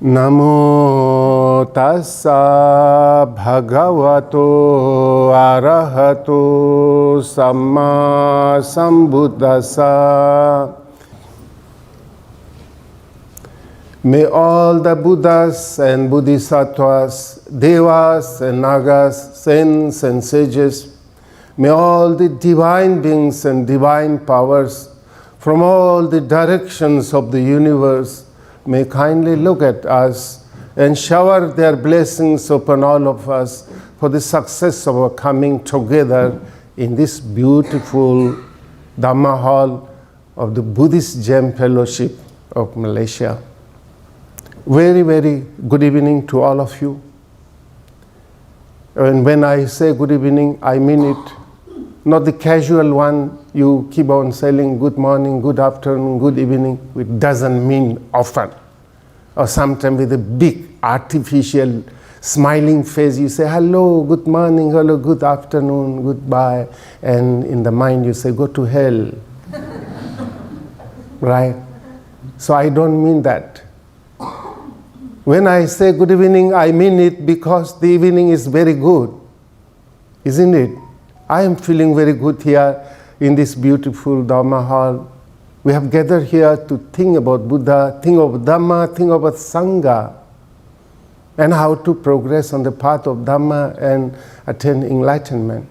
Namo tassa bhagavato arahato samma sambuddhassa. May all the Buddhas and Bodhisattvas, Devas and Nagas, saints and sages, may all the divine beings and divine powers from all the directions of the universe may kindly look at us and shower their blessings upon all of us for the success of our coming together in this beautiful Dhamma hall of the Buddhist Gem Fellowship of Malaysia. Very, very good evening to all of you. And when I say good evening, I mean it. Not the casual one you keep on saying good morning, good afternoon, good evening, which doesn't mean often. Or sometimes with a big artificial smiling face you say hello, good morning, hello, good afternoon, goodbye. And in the mind you say go to hell. Right? So I don't mean that. When I say good evening, I mean it because the evening is very good, isn't it? I am feeling very good here in this beautiful Dhamma hall. We have gathered here to think about Buddha, think of Dhamma, think about Sangha, and how to progress on the path of Dhamma and attain enlightenment.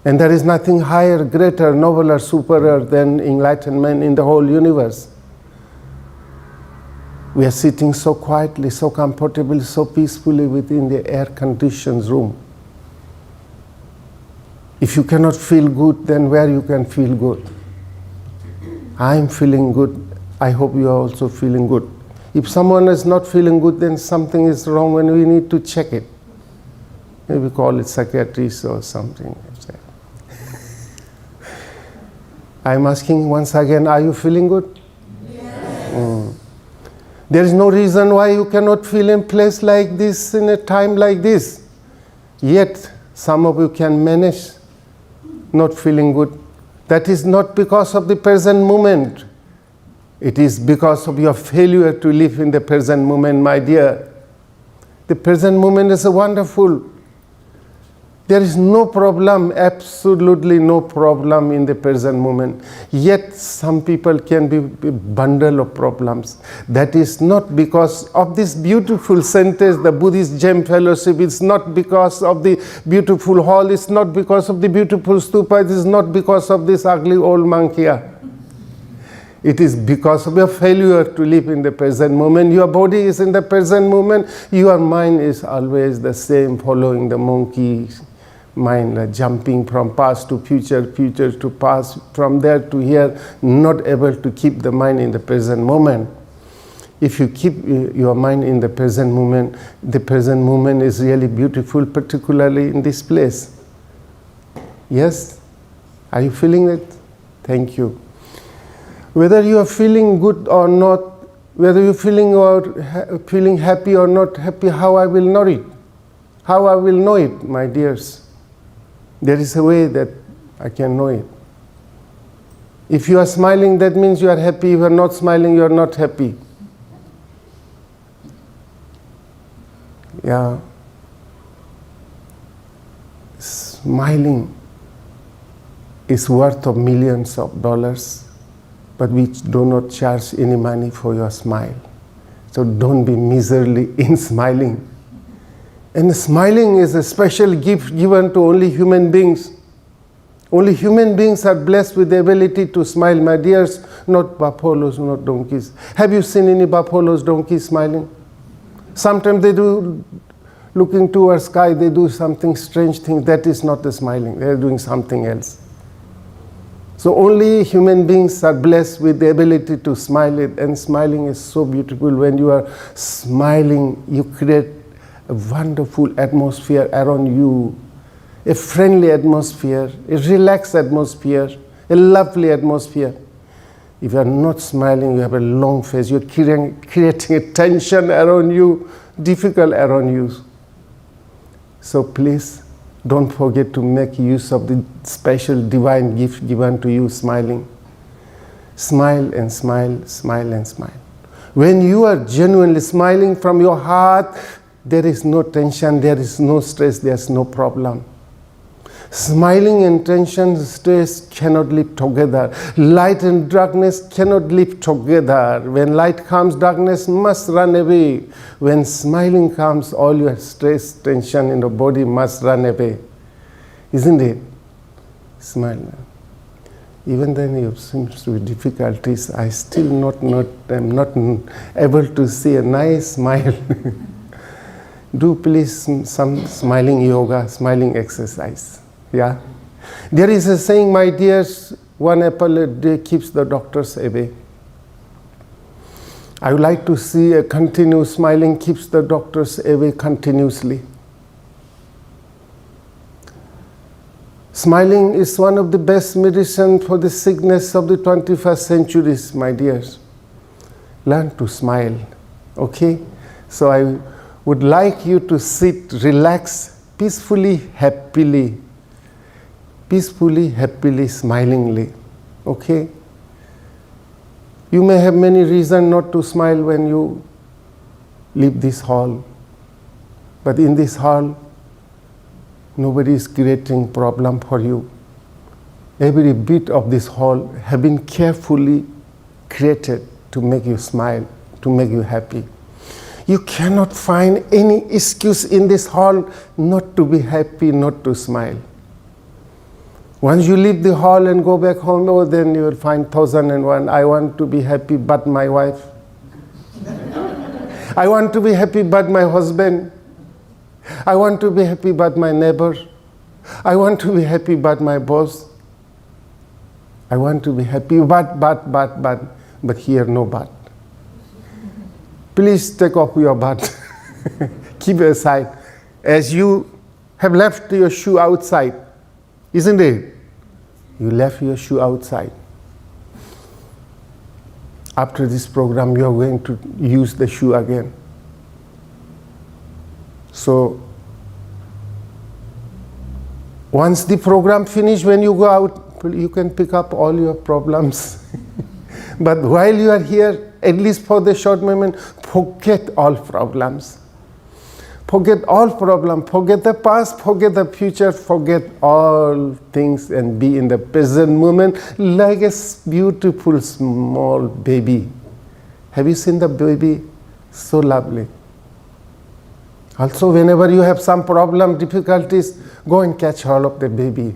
And there is nothing higher, greater, nobler, superior than enlightenment in the whole universe. We are sitting so quietly, so comfortably, so peacefully within the air-conditioned room. If you cannot feel good, then where you can feel good? I am feeling good. I hope you are also feeling good. If someone is not feeling good, then something is wrong and we need to check it. Maybe call it psychiatrist or something. I am asking once again, are you feeling good? Yes. There is no reason why you cannot feel in a place like this, in a time like this. Yet, some of you can manage not feeling good. That is not because of the present moment. It is because of your failure to live in the present moment, my dear. The present moment is wonderful. There is no problem, absolutely no problem in the present moment. Yet some people can be a bundle of problems. That is not because of this beautiful sentence, the Buddhist Gem Fellowship. It's not because of the beautiful hall. It's not because of the beautiful stupa. It is not because of this ugly old monk here. It is because of your failure to live in the present moment. Your body is in the present moment. Your mind is always the same, following the monkey mind, jumping from past to future, future to past, from there to here, not able to keep the mind in the present moment. If you keep your mind in the present moment is really beautiful, particularly in this place. Yes? Are you feeling it? Thank you. Whether you are feeling good or not, whether you're feeling happy or not happy, how I will know it? How I will know it, my dears? There is a way that I can know it. If you are smiling, that means you are happy. If you are not smiling, you are not happy. Yeah. Smiling is worth of millions of dollars, but we do not charge any money for your smile. So don't be miserly in smiling. And smiling is a special gift given to only human beings. Only human beings are blessed with the ability to smile, my dears, not buffaloes, not donkeys. Have you seen any buffaloes, donkeys smiling? Sometimes they do, looking towards sky, they do something strange thing. That is not the smiling. They are doing something else. So only human beings are blessed with the ability to smile it. And smiling is so beautiful. When you are smiling, you create a wonderful atmosphere around you, a friendly atmosphere, a relaxed atmosphere, a lovely atmosphere. If you are not smiling, you have a long face, you're creating a tension around you, difficult around you. So please, don't forget to make use of the special divine gift given to you, smiling. Smile and smile, smile and smile. When you are genuinely smiling from your heart, there is no tension, there is no stress, there is no problem. Smiling and tension, stress cannot live together. Light and darkness cannot live together. When light comes, darkness must run away. When smiling comes, all your stress, tension in the body must run away. Isn't it? Smile. Even then you seem to be difficulties, I still am not able to see a nice smile. Do please some smiling yoga, smiling exercise. Yeah? There is a saying, my dears, one apple a day keeps the doctors away. I would like to see a continuous smiling keeps the doctors away continuously. Smiling is one of the best medicine for the sickness of the 21st century, my dears. Learn to smile, okay? So I would like you to sit, relax, peacefully, happily, smilingly, okay? You may have many reasons not to smile when you leave this hall, but in this hall, nobody is creating problem for you. Every bit of this hall have been carefully created to make you smile, to make you happy. You cannot find any excuse in this hall not to be happy, not to smile. Once you leave the hall and go back home, oh, then you will find 1001. I want to be happy but my wife. I want to be happy but my husband. I want to be happy but my neighbor. I want to be happy but my boss. I want to be happy but here no but. Please take off your but. Keep it aside. As you have left your shoe outside, isn't it? You left your shoe outside. After this program, you are going to use the shoe again. So, once the program finishes, when you go out, you can pick up all your problems. But while you are here, at least for the short moment, forget all problems. Forget all problems. Forget the past, forget the future, forget all things and be in the present moment like a beautiful small baby. Have you seen the baby? So lovely. Also, whenever you have some problem, difficulties, go and catch hold of the baby.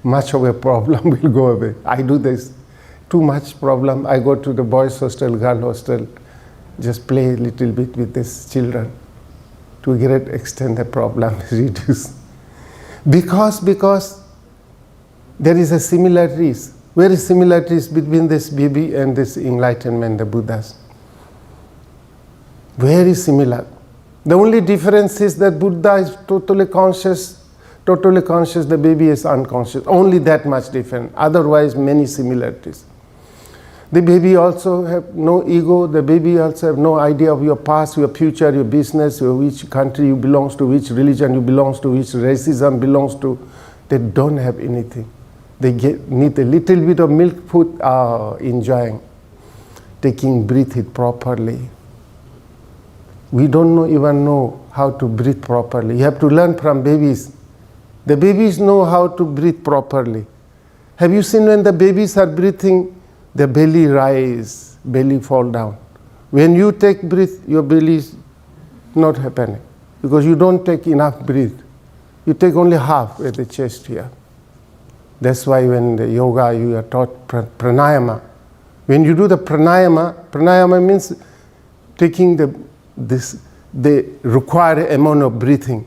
Much of a problem will go away. I do this. Too much problem, I go to the boys' hostel, girl hostel, just play a little bit with these children. To a great extent, the problem is reduced. Because there is a similarities, very similarities between this baby and this enlightenment, the Buddhas. Very similar. The only difference is that Buddha is totally conscious, the baby is unconscious. Only that much different. Otherwise, many similarities. The baby also have no ego. The baby also have no idea of your past, your future, your business, which country you belong to, which religion you belong to, which racism belongs to. They don't have anything. They need a little bit of milk food, enjoying, taking breathe it properly. We don't even know how to breathe properly. You have to learn from babies. The babies know how to breathe properly. Have you seen when the babies are breathing, the belly rise, belly fall down. When you take breath, your belly is not happening because you don't take enough breath. You take only half at the chest here. That's why when the yoga you are taught pranayama. When you do the pranayama means taking the required amount of breathing.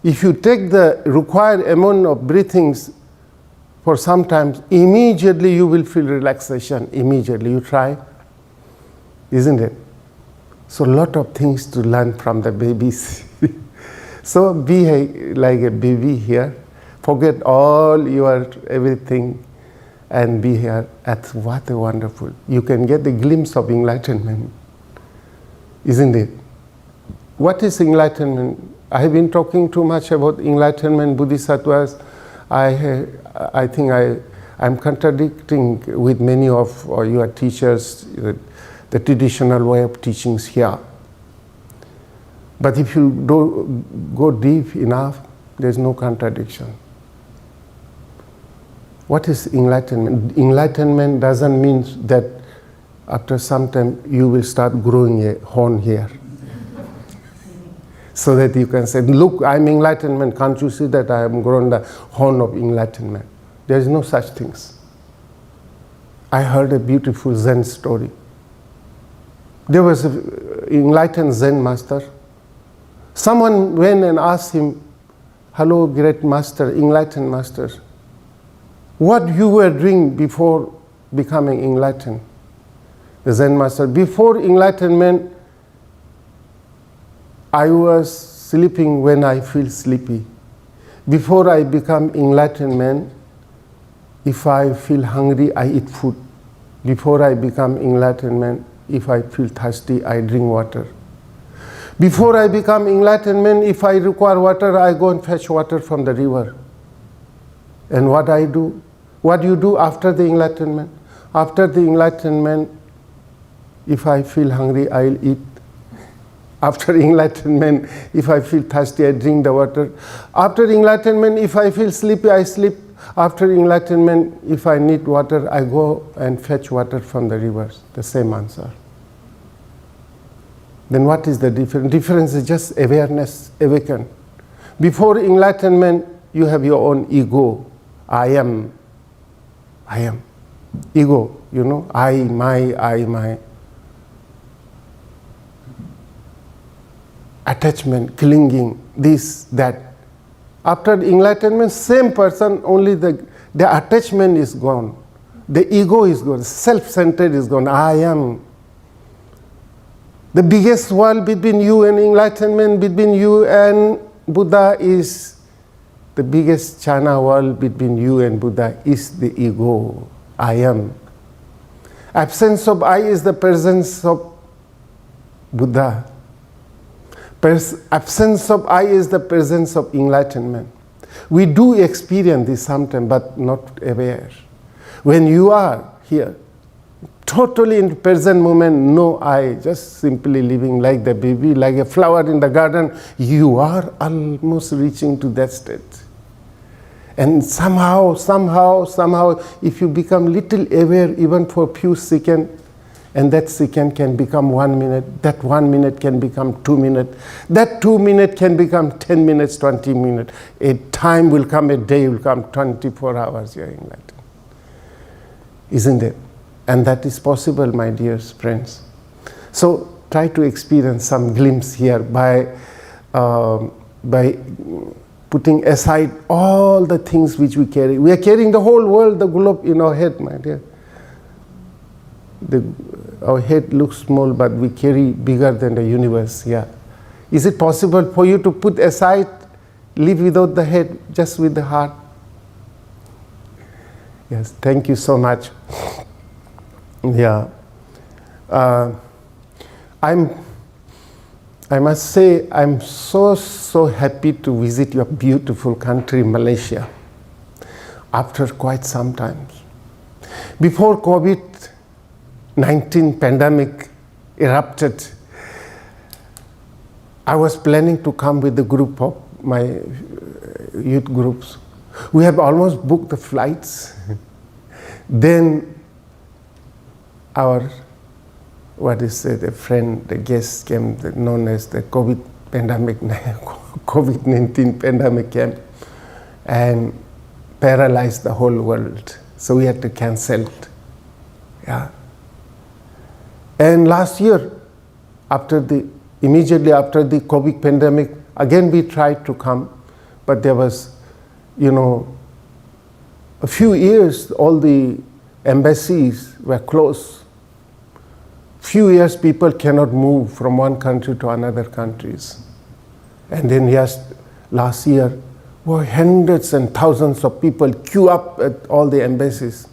If you take the required amount of breathings for some time, immediately you will feel relaxation. Immediately, you try, isn't it? So, a lot of things to learn from the babies. So, be like a baby here. Forget all your everything and be here. At what a wonderful. You can get the glimpse of enlightenment, isn't it? What is enlightenment? I have been talking too much about enlightenment, Bodhisattvas. I think I'm contradicting with many of your teachers. the traditional way of teachings here. But if you go deep enough, there's no contradiction. What is enlightenment? Enlightenment doesn't mean that after some time you will start growing a horn here. So that you can say, look, I'm enlightenment. Can't you see that I have grown the horn of enlightenment? There is no such things. I heard a beautiful Zen story. There was an enlightened Zen master. Someone went and asked him, hello, great master, enlightened master, what you were doing before becoming enlightened? The Zen master, before enlightenment, I was sleeping when I feel sleepy. Before I become enlightenment, if I feel hungry, I eat food. Before I become enlightenment, if I feel thirsty, I drink water. Before I become enlightenment, if I require water, I go and fetch water from the river. And what I do? What do you do after the enlightenment? After the enlightenment, if I feel hungry, I'll eat. After enlightenment, if I feel thirsty, I drink the water. After enlightenment, if I feel sleepy, I sleep. After enlightenment, if I need water, I go and fetch water from the rivers. The same answer. Then what is the difference? Difference is just awareness, awaken. Before enlightenment, you have your own ego. I am. Ego, you know, I, my. Attachment, clinging, this, that. After enlightenment, same person, only the attachment is gone. The ego is gone, self-centered is gone, I am. The biggest wall between you and enlightenment, between you and Buddha is, the biggest China wall between you and Buddha is the ego, I am. Absence of I is the presence of Buddha. Absence of I is the presence of enlightenment. We do experience this sometimes, but not aware. When you are here, totally in the present moment, no I, just simply living like the baby, like a flower in the garden, you are almost reaching to that state. And somehow, if you become little aware even for a few seconds, and that second can become 1 minute, that 1 minute can become 2 minutes, that 2 minutes can become 10 minutes, 20 minutes. A time will come, a day will come, 24 hours you are enlightened. Isn't it? And that is possible, my dear friends. So try to experience some glimpse here by putting aside all the things which we carry. We are carrying the whole world, the globe in our head, my dear. Our head looks small, but we carry bigger than the universe. Yeah, is it possible for you to put aside, live without the head, just with the heart? Yes, thank you so much. Yeah, I must say I'm so happy to visit your beautiful country, Malaysia, after quite some time. Before COVID-19 pandemic erupted, I was planning to come with the group of my youth groups. We have almost booked the flights. Then our, the friend, the guest came, known as the COVID-19 pandemic came and paralyzed the whole world. So we had to cancel it. Yeah. And last year, immediately after the COVID pandemic, again we tried to come, but there was, a few years all the embassies were closed. Few years people cannot move from one country to another countries. And then last year, hundreds and thousands of people queue up at all the embassies.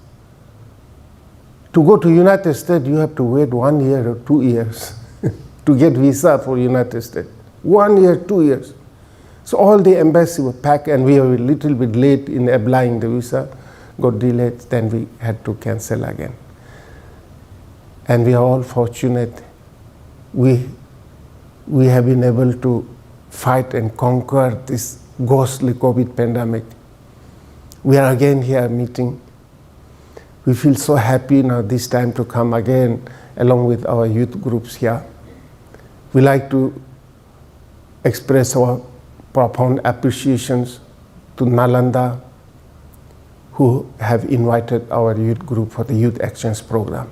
To go to United States, you have to wait 1 year or 2 years to get visa for United States. 1 year, 2 years. So all the embassies were packed, and we were a little bit late in applying the visa, got delayed, then we had to cancel again. And we are all fortunate. We have been able to fight and conquer this ghostly COVID pandemic. We are again here meeting. We feel so happy now this time to come again along with our youth groups here. We like to express our profound appreciations to Nalanda, who have invited our youth group for the Youth Exchange program.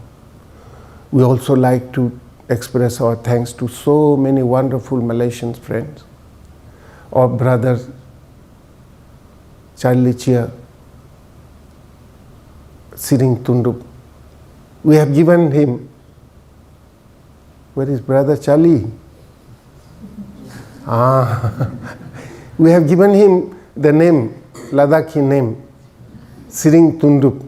We also like to express our thanks to so many wonderful Malaysian friends. Our brother Charlie Chia, Siring Tundup. We have given him, where is brother Charlie? We have given him the name, Ladakhi name, Siring Tundup.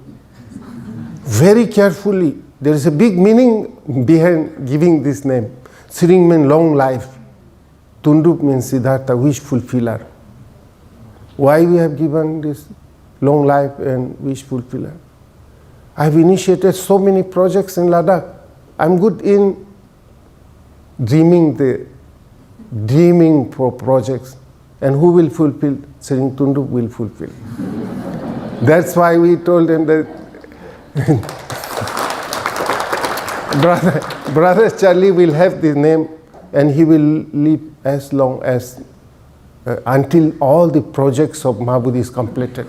Very carefully. There is a big meaning behind giving this name. Siring means long life. Tundup means Siddhartha, wish fulfiller. Why we have given this long life and wish fulfiller? I have initiated so many projects in Ladakh. I'm good in dreaming for projects. And who will fulfill? Siring Tundup will fulfill. That's why we told him that Brother Charlie will have this name and he will live as long as, until all the projects of Mahabodhi is completed.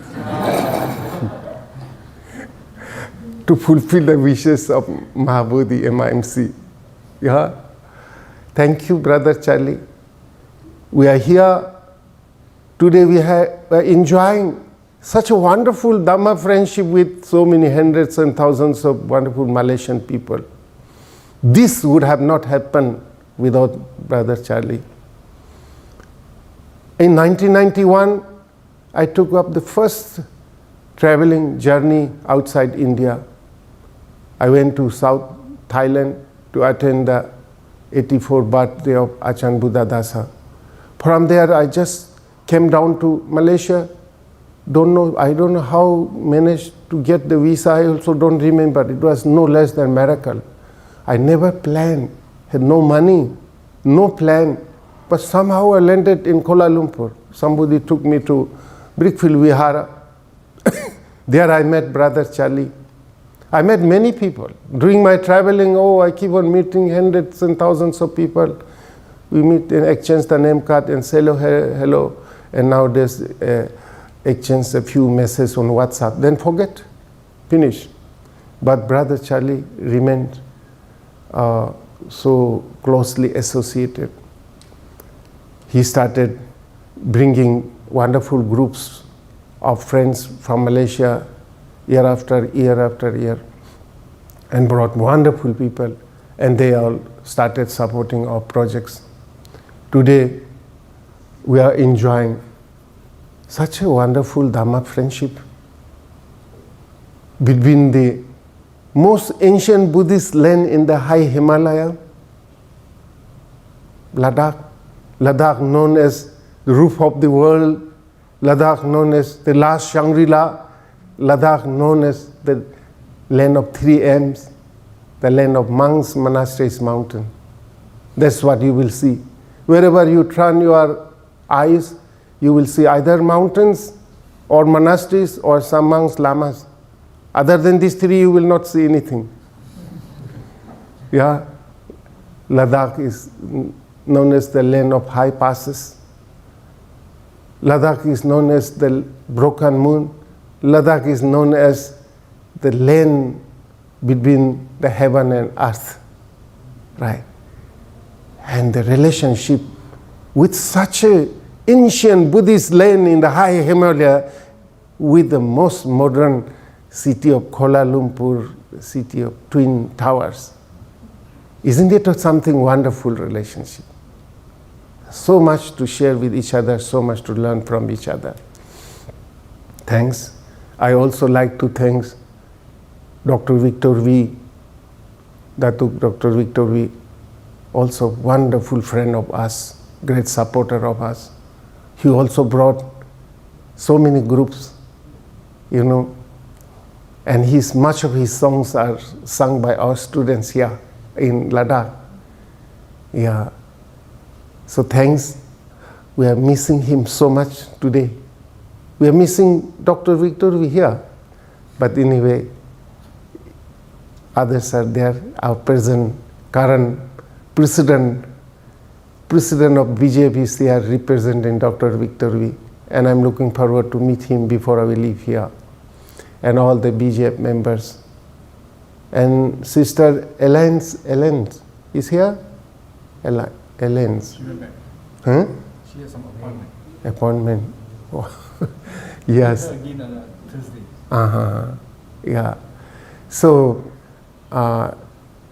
To fulfill the wishes of Mahabodhi, MIMC. Yeah? Thank you, Brother Charlie. We are here. Today we are enjoying such a wonderful Dhamma friendship with so many hundreds and thousands of wonderful Malaysian people. This would have not happened without Brother Charlie. In 1991, I took up the first traveling journey outside India. I went to South Thailand to attend the 84th birthday of Achan Buddhadasa. From there, I just came down to Malaysia. I don't know how managed to get the visa. I also don't remember. It was no less than a miracle. I never planned, had no money, no plan, but somehow I landed in Kuala Lumpur. Somebody took me to Brickfield Vihara. There I met Brother Charlie. I met many people. During my traveling, I keep on meeting hundreds and thousands of people. We meet and exchange the name card and say hello. And nowadays, exchange a few messages on WhatsApp. Then forget, finish. But Brother Charlie remained so closely associated. He started bringing wonderful groups of friends from Malaysia year after year, and brought wonderful people, and they all started supporting our projects. Today, we are enjoying such a wonderful Dhamma friendship between the most ancient Buddhist land in the high Himalaya, Ladakh known as the roof of the world, Ladakh known as the last Shangri-La, Ladakh known as the land of 3 M's, the land of monks, monasteries, mountain. That's what you will see. Wherever you turn your eyes, you will see either mountains or monasteries or some monks, lamas. Other than these 3, you will not see anything. Yeah, Ladakh is known as the land of high passes. Ladakh is known as the broken moon. Ladakh is known as the land between the heaven and earth, right? And the relationship with such a ancient Buddhist land in the high Himalaya with the most modern city of Kuala Lumpur, the city of Twin Towers. Isn't it something wonderful relationship? So much to share with each other, so much to learn from each other. Thanks. I also like to thank Dr. Victor V, Datuk Dr. Victor V, also wonderful friend of us, great supporter of us. He also brought so many groups, And much of his songs are sung by our students here in Ladakh. Yeah. So thanks. We are missing him so much today. We are missing Dr. Victor here. But anyway, others are there. Our current president of BJP is here representing Dr. Victor V. And I'm looking forward to meet him before I will leave here. And all the BJP members. And Sister Elaine is here? Elaine. Huh? She has some appointment. Appointment. Oh. Yes. Again on Thursday. Yeah. So,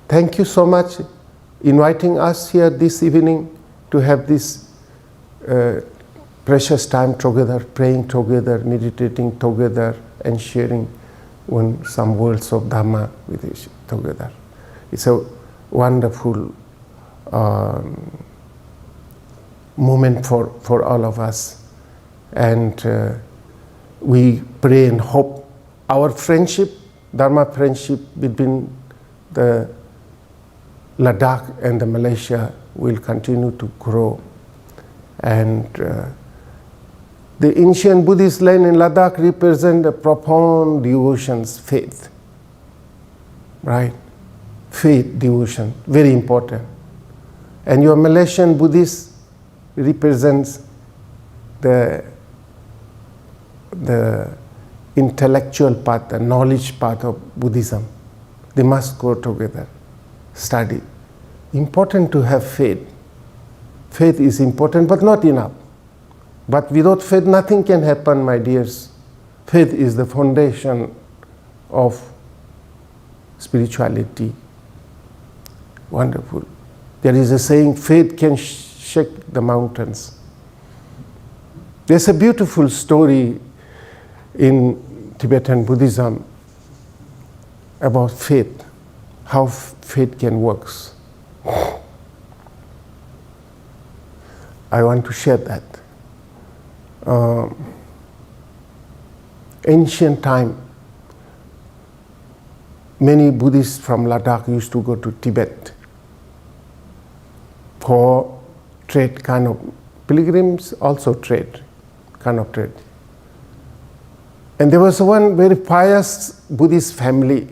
thank you so much inviting us here this evening to have this precious time together, praying together, meditating together, and sharing some words of Dhamma with each together. It's a wonderful moment for all of us. And we pray and hope our friendship, Dharma friendship between the Ladakh and the Malaysia will continue to grow. And the ancient Buddhist land in Ladakh represent a profound devotion's faith. Right? Faith, devotion, very important. And your Malaysian Buddhist represents the intellectual path, the knowledge path of Buddhism. They must go together, study. Important to have faith. Faith is important, but not enough. But without faith, nothing can happen, my dears. Faith is the foundation of spirituality. Wonderful. There is a saying, faith can shake the mountains. There's a beautiful story in Tibetan Buddhism about faith, how faith can work. I want to share that. Ancient time, many Buddhists from Ladakh used to go to Tibet for trade, kind of pilgrims, also trade, kind of trade. And there was one very pious Buddhist family,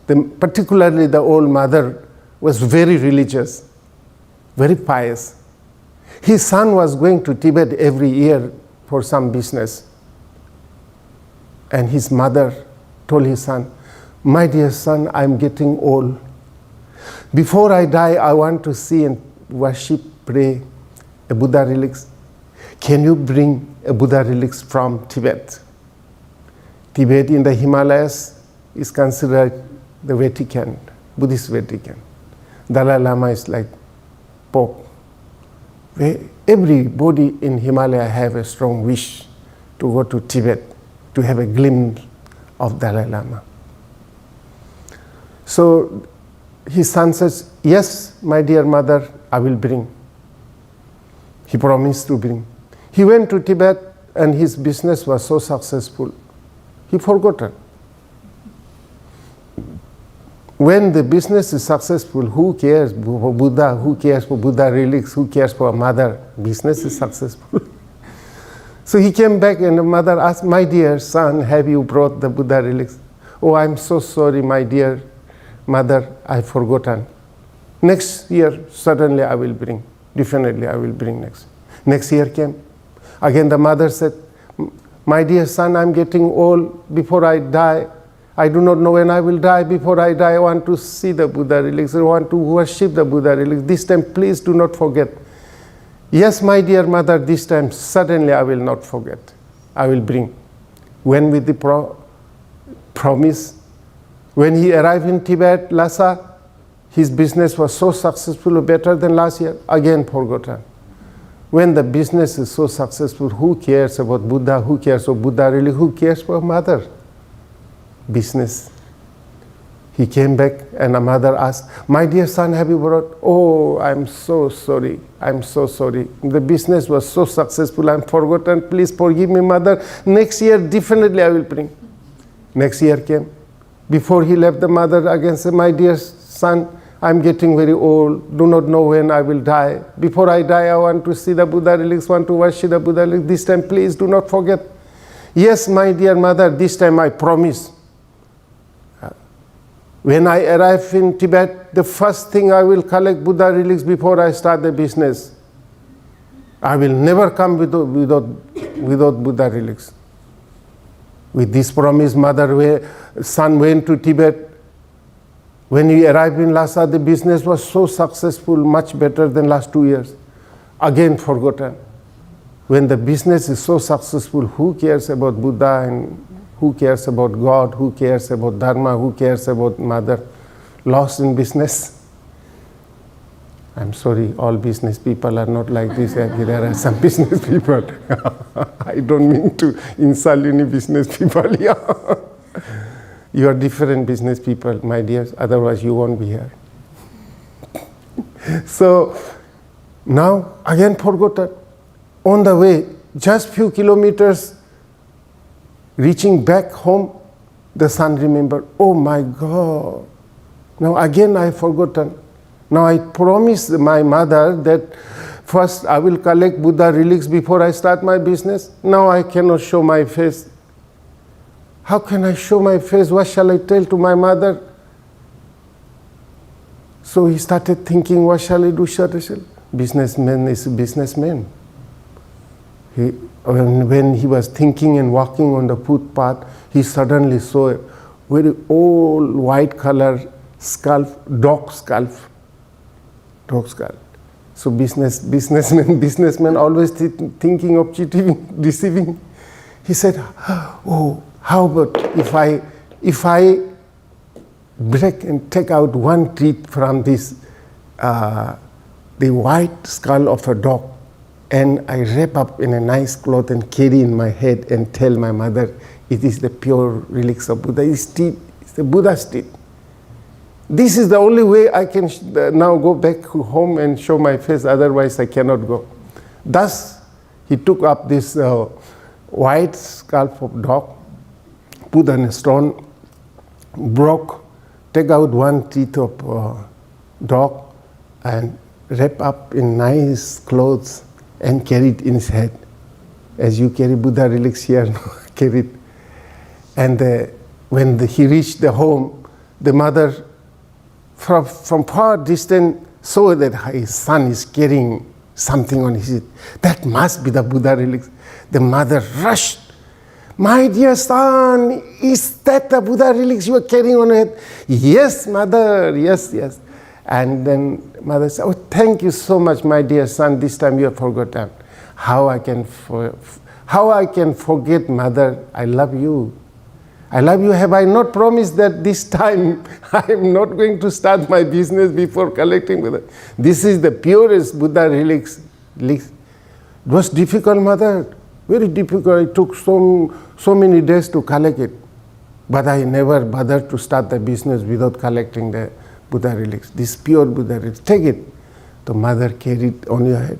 particularly the old mother was very religious, very pious. His son was going to Tibet every year for some business. And his mother told his son, "My dear son, I'm getting old. Before I die, I want to see and worship, pray a Buddha relics. Can you bring a Buddha relics from Tibet?" Tibet in the Himalayas is considered the Vatican, Buddhist Vatican. Dalai Lama is like Pope. Everybody in Himalaya have a strong wish to go to Tibet, to have a glimpse of Dalai Lama. So his son says, "Yes, my dear mother, I will bring." He promised to bring. He went to Tibet and his business was so successful, he forgotten. When the business is successful, who cares for Buddha? Who cares for Buddha relics? Who cares for a mother? Business is successful. So he came back and the mother asked, "My dear son, have you brought the Buddha relics?" "Oh, I'm so sorry, my dear mother, I've forgotten. Next year, certainly I will bring. Definitely I will bring next." Next year came. Again the mother said, "My dear son, I'm getting old. Before I die, I do not know when I will die. Before I die, I want to see the Buddha relics. I want to worship the Buddha relics. This time, please do not forget." "Yes, my dear mother, this time, certainly I will not forget. I will bring." When with the promise, when he arrived in Tibet, Lhasa, his business was so successful, better than last year, again forgotten. When the business is so successful, who cares about Buddha? Who cares for Buddha relics? Who cares for mother? Business. He came back and a mother asked, "My dear son, have you brought?" "Oh, I'm so sorry. I'm so sorry. The business was so successful. I'm forgotten. Please forgive me, mother. Next year, definitely I will bring." Next year came. Before he left the mother again said, my dear son, I'm getting very old, do not know when I will die. Before I die, I want to see the Buddha relics, want to worship the Buddha relics. This time, please do not forget. Yes, my dear mother, this time I promise. When I arrive in Tibet, the first thing I will collect Buddha relics before I start the business. I will never come without Buddha relics. With this promise, son went to Tibet. When he arrived in Lhasa, the business was so successful, much better than last 2 years. Again forgotten. When the business is so successful, who cares about Buddha and who cares about God, who cares about Dharma, who cares about mother? Lost in business. I'm sorry, all business people are not like this. There are some business people. I don't mean to insult any business people. You are different business people, my dears, otherwise you won't be here. So, now again forgotten. On the way, just few kilometers, reaching back home, the son remembered, oh my God, now again I forgotten. Now I promised my mother that first I will collect Buddha relics before I start my business. Now I cannot show my face. How can I show my face? What shall I tell to my mother? So he started thinking, what shall I do? Businessman is a businessman. When he was thinking and walking on the footpath, he suddenly saw a very old white color skull, dog skull. So businessman always thinking of cheating, deceiving. He said, oh, how about if I break and take out one teeth from this, the white skull of a dog, and I wrap up in a nice cloth and carry in my head and tell my mother, it is the pure relics of Buddha. It's the Buddha's teeth. This is the only way I can now go back home and show my face, otherwise I cannot go. Thus, he took up this white skull of dog, put on a stone, broke, take out one teeth of dog, and wrap up in nice clothes and carry it in his head. As you carry Buddha relics here, carry it. And when he reached the home, the mother from far distance saw that his son is carrying something on his head. That must be the Buddha relics. The mother rushed. My dear son, is that the Buddha relics you are carrying on your head? Yes, mother, yes. And then mother said, oh, thank you so much, my dear son. This time you have forgotten. How I can forget, mother? I love you. I love you. Have I not promised that this time I am not going to start my business before collecting Buddha? This is the purest Buddha relics. It was difficult, mother. Very difficult. It took so many days to collect it. But I never bothered to start the business without collecting the Buddha relics. This pure Buddha relics. Take it. The mother carried on your head.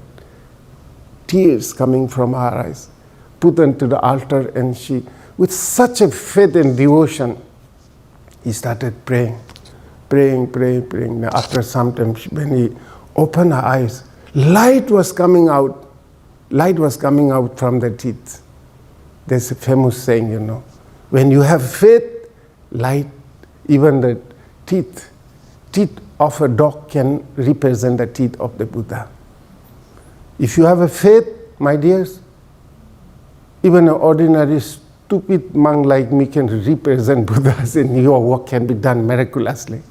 Tears coming from her eyes. Put onto the altar, and she, with such a faith and devotion, he started praying. Now after some time, when he opened her eyes, light was coming out from the teeth. There's a famous saying, when you have faith, light, even the teeth of a dog can represent the teeth of the Buddha. If you have a faith, my dears, even an ordinary stupid monk like me can represent Buddhas, and your work can be done miraculously.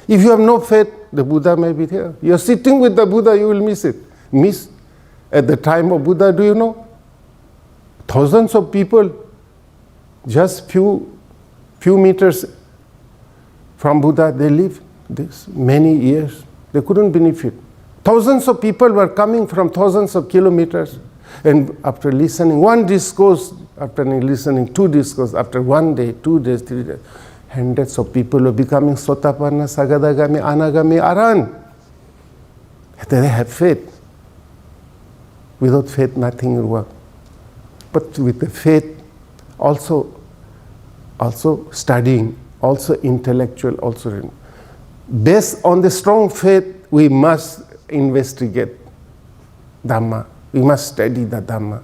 If you have no faith, the Buddha may be there. You're sitting with the Buddha, you will miss it. At the time of Buddha, do you know? Thousands of people, just few meters from Buddha, they lived this many years. They couldn't benefit. Thousands of people were coming from thousands of kilometers. And after listening one discourse, after listening two discourses, after 1 day, 2 days, 3 days, hundreds of people were becoming Sotapanna, Sagadagami, Anagami, Arhan. They have faith. Without faith, nothing will work. But with the faith, also studying, also intellectual, also. Based on the strong faith, we must investigate Dhamma. We must study the Dhamma.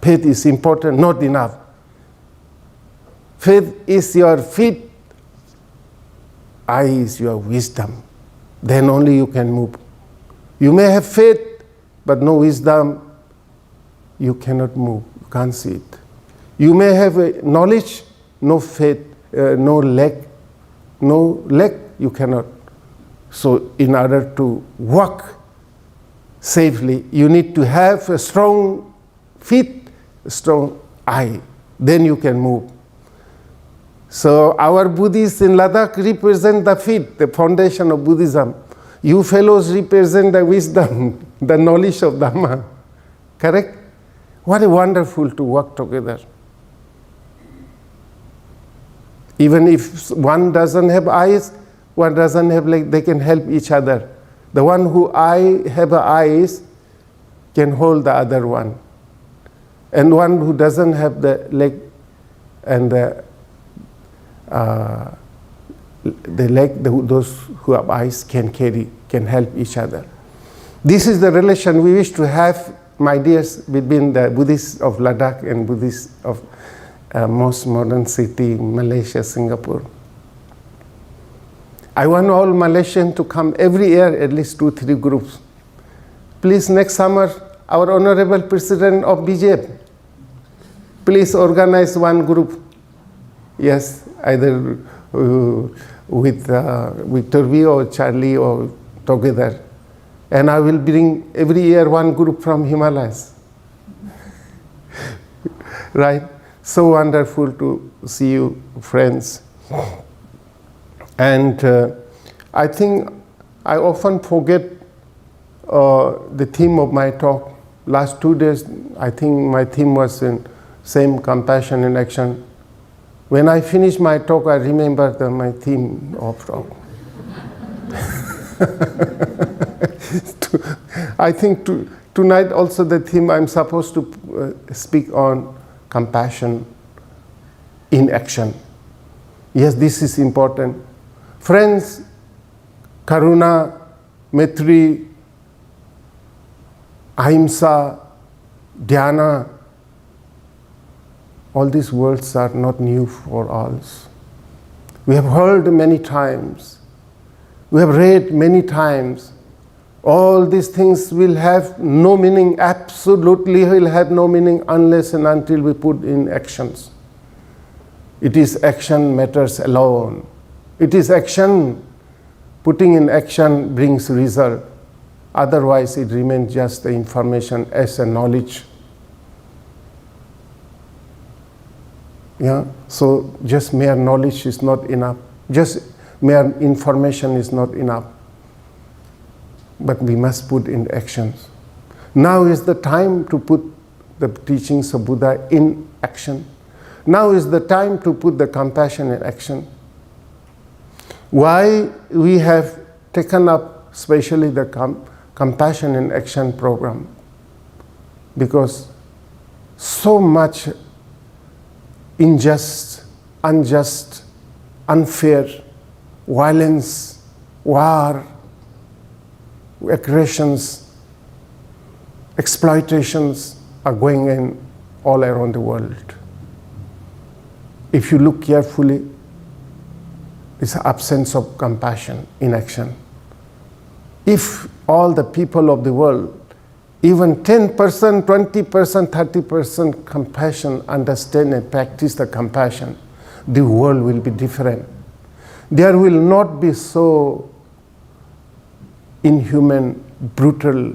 Faith is important, not enough. Faith is your feet, eye is your wisdom. Then only you can move. You may have faith, but no wisdom, you cannot move, you can't see it. You may have knowledge, no faith, no leg, you cannot. So in order to walk safely, you need to have a strong feet, a strong eye, then you can move. So our Buddhists in Ladakh represent the feet, the foundation of Buddhism. You fellows represent the wisdom, the knowledge of Dhamma. Correct? What a wonderful to work together. Even if one doesn't have eyes, one doesn't have legs, they can help each other. The one who have eyes can hold the other one. And one who doesn't have the leg and the leg, those who have eyes can help each other. This is the relation we wish to have, my dears, between the Buddhists of Ladakh and Buddhists of most modern city, Malaysia, Singapore. I want all Malaysians to come every year, at least 2-3 groups. Please, next summer, our Honorable President of BJP, please organize one group. Yes, either with Victor V or Charlie or together. And I will bring every year one group from Himalayas. Right? So wonderful to see you, friends. And I think I often forget the theme of my talk. Last 2 days, I think my theme was in same compassion in action. When I finish my talk, I remember my theme of talk. I think tonight also the theme I'm supposed to speak on compassion in action. Yes, this is important. Friends, karuna, maitri, ahimsa, dhyana, all these words are not new for us. We have heard many times. We have read many times. All these things will have no meaning, absolutely will have no meaning unless and until we put in actions. It is action matters alone. It is action. Putting in action brings result. Otherwise it remains just the information as a knowledge. Yeah? So just mere knowledge is not enough. Just mere information is not enough. But we must put in actions. Now is the time to put the teachings of Buddha in action. Now is the time to put the compassion in action. Why we have taken up especially the compassion in action program? Because so much unjust, unfair, violence, war, aggressions, exploitations are going in all around the world. If you look carefully, it's the absence of compassion in action. If all the people of the world, even 10%, 20%, 30% compassion, understand and practice the compassion, the world will be different. There will not be so inhuman, brutal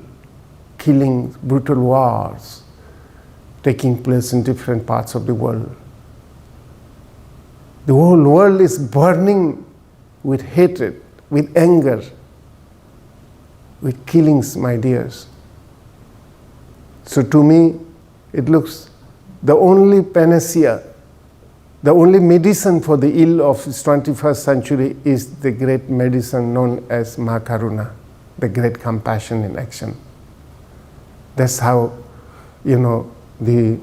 killings, brutal wars taking place in different parts of the world. The whole world is burning with hatred, with anger, with killings, my dears. So to me, it looks the only panacea, the only medicine for the ill of this 21st century is the great medicine known as Mahakaruna, the great compassion in action. That's how, the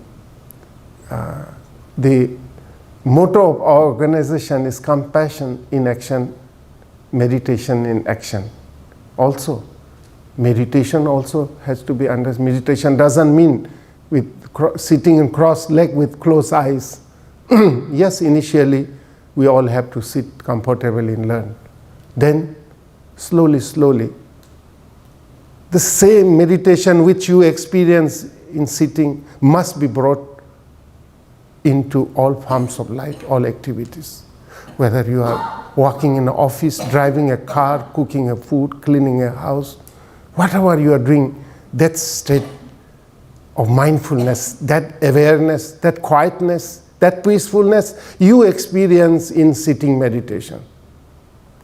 motto of our organization is compassion in action, meditation in action. Also, meditation also has to be understood. Meditation doesn't mean with sitting in cross leg with closed eyes. Yes, initially we all have to sit comfortably and learn. Then slowly, the same meditation which you experience in sitting must be brought into all forms of life, all activities. Whether you are walking in an office, driving a car, cooking a food, cleaning a house, whatever you are doing, that state of mindfulness, that awareness, that quietness, that peacefulness you experience in sitting meditation.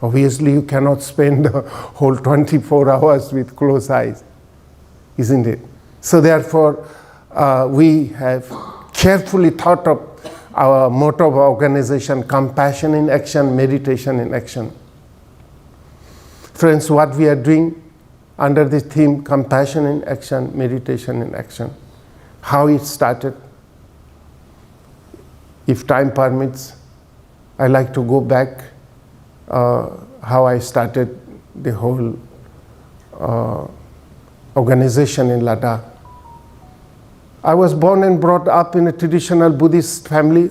Obviously, you cannot spend the whole 24 hours with closed eyes, isn't it? So therefore, we have carefully thought of our motto of our organization, compassion in action, meditation in action. Friends, what we are doing under the theme, compassion in action, meditation in action, how it started. If time permits, I like to go back how I started the whole organization in Ladakh. I was born and brought up in a traditional Buddhist family,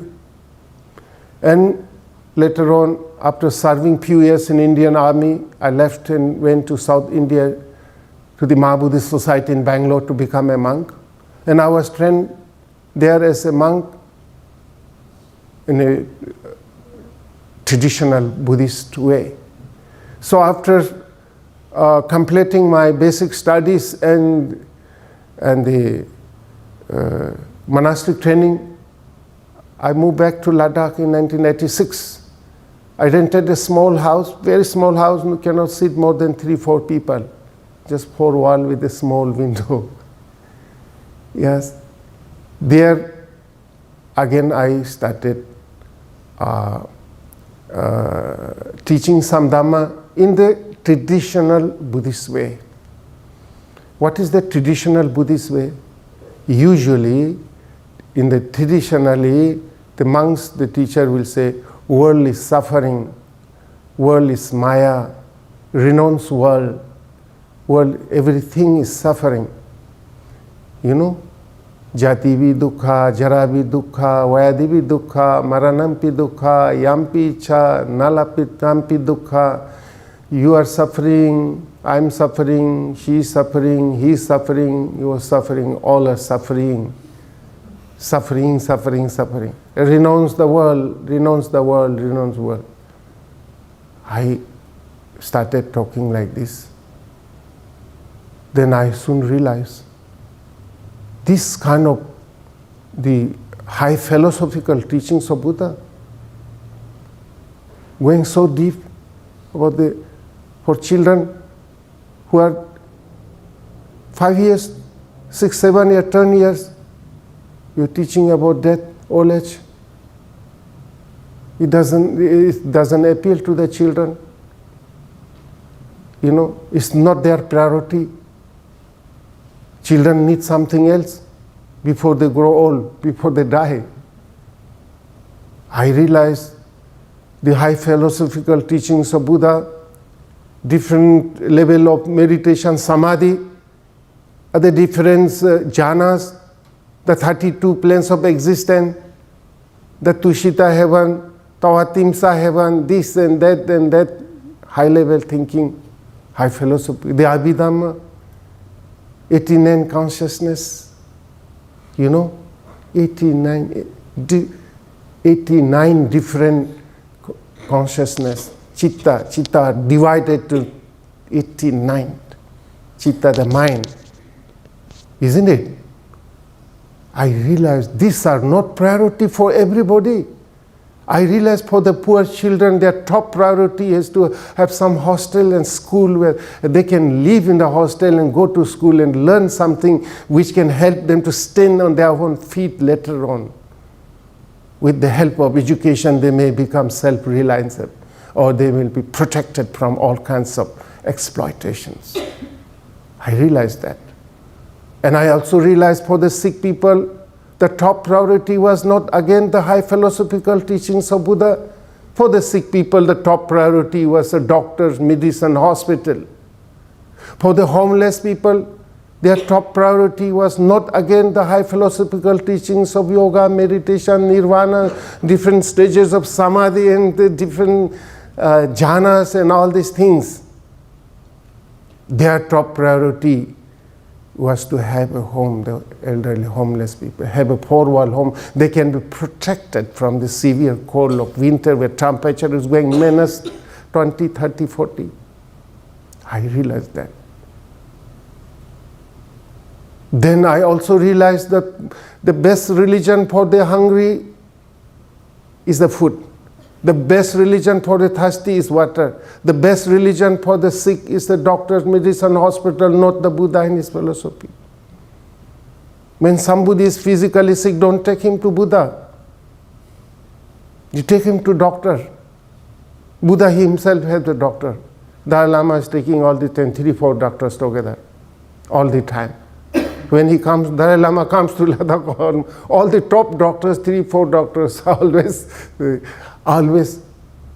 and later on, after serving few years in Indian Army, I left and went to South India to the Maha-Buddhist Society in Bangalore to become a monk. And I was trained there as a monk in a traditional Buddhist way. So after completing my basic studies and the monastic training, I moved back to Ladakh in 1986. I rented a small house, very small house, you cannot sit more than 3-4 people, just 4 walls with a small window. Yes, there again I started teaching some Dhamma in the traditional Buddhist way. What is the traditional Buddhist way? Usually, in the traditionally, the monks, the teacher will say, world is suffering, world is Maya, renounce world, everything is suffering. You know, jati vi dukkha, jara vi dukkha, vyadi vi dukkha, maranampi dukkha, yampi cha, nalapitampi dukkha. You are suffering, I am suffering, she is suffering, he is suffering, you are suffering, all are suffering. Suffering. Renounce the world, renounce the world, renounce the world. I started talking like this. Then I soon realized this kind of the high philosophical teachings of Buddha, going so deep about for children who are 5 years, 6, 7 years, 10 years, you're teaching about death, old age. It doesn't appeal to the children. You know, it's not their priority. Children need something else before they grow old, before they die. I realized the high philosophical teachings of Buddha, different level of meditation, samadhi, the different jhanas, the 32 planes of existence, the Tushita heaven, Tawatimsa heaven, this and that, high level thinking, high philosophy, the Abhidhamma, 89 consciousness, you know, 89 different consciousness, chitta divided to 89, chitta the mind, isn't it? I realized these are not priority for everybody. I realized for the poor children, their top priority is to have some hostel and school where they can live in the hostel and go to school and learn something which can help them to stand on their own feet later on. With the help of education, they may become self-reliant, or they will be protected from all kinds of exploitations. I realized that. And I also realized for the sick people The top priority was not again the high philosophical teachings of Buddha. For the sick people, the top priority was a doctor's medicine, hospital. For the homeless people, their top priority was not again the high philosophical teachings of yoga, meditation, nirvana, different stages of samadhi and the different jhanas and all these things. Their top priority was to have a home, the elderly homeless people, have a four-wall home. They can be protected from the severe cold of winter where temperature is going minus 20, 30, 40. I realized that. Then I also realized that the best religion for the hungry is the food. The best religion for the thirsty is water. The best religion for the sick is the doctor's medicine, hospital, not the Buddha and his philosophy. When somebody is physically sick, don't take him to Buddha. You take him to doctor. Buddha himself had the doctor. Dalai Lama is taking all the 10, 3, 4 doctors together all the time. When he comes, Dalai Lama comes to Ladakh, all the top doctors, 3, 4 doctors always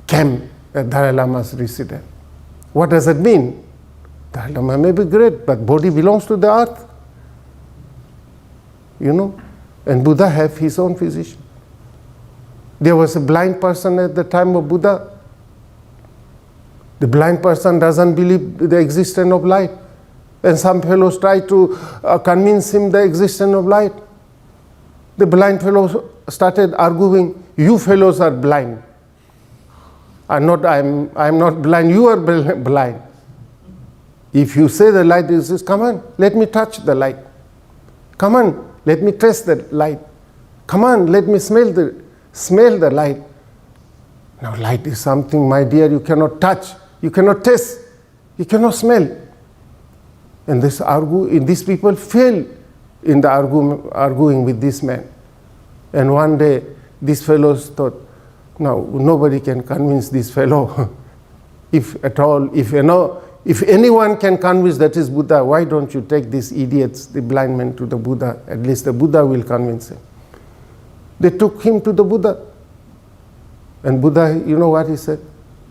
came at Dalai Lama's residence. What does it mean? Dalai Lama may be great, but body belongs to the earth. And Buddha have his own physician. There was a blind person at the time of Buddha. The blind person doesn't believe the existence of light. And some fellows try to convince him the existence of light. The blind fellow started arguing, you fellows are blind. I'm not blind, you are blind. If you say the light exists, come on, let me touch the light. Come on, let me taste the light. Come on, let me smell the light. Now light is something, my dear, you cannot touch, you cannot taste, you cannot smell. And these people fail in the arguing with this man. And one day, these fellows thought, no, nobody can convince this fellow. If anyone can convince that is Buddha, why don't you take these idiots, the blind men, to the Buddha? At least the Buddha will convince him. They took him to the Buddha. And Buddha, you know what he said?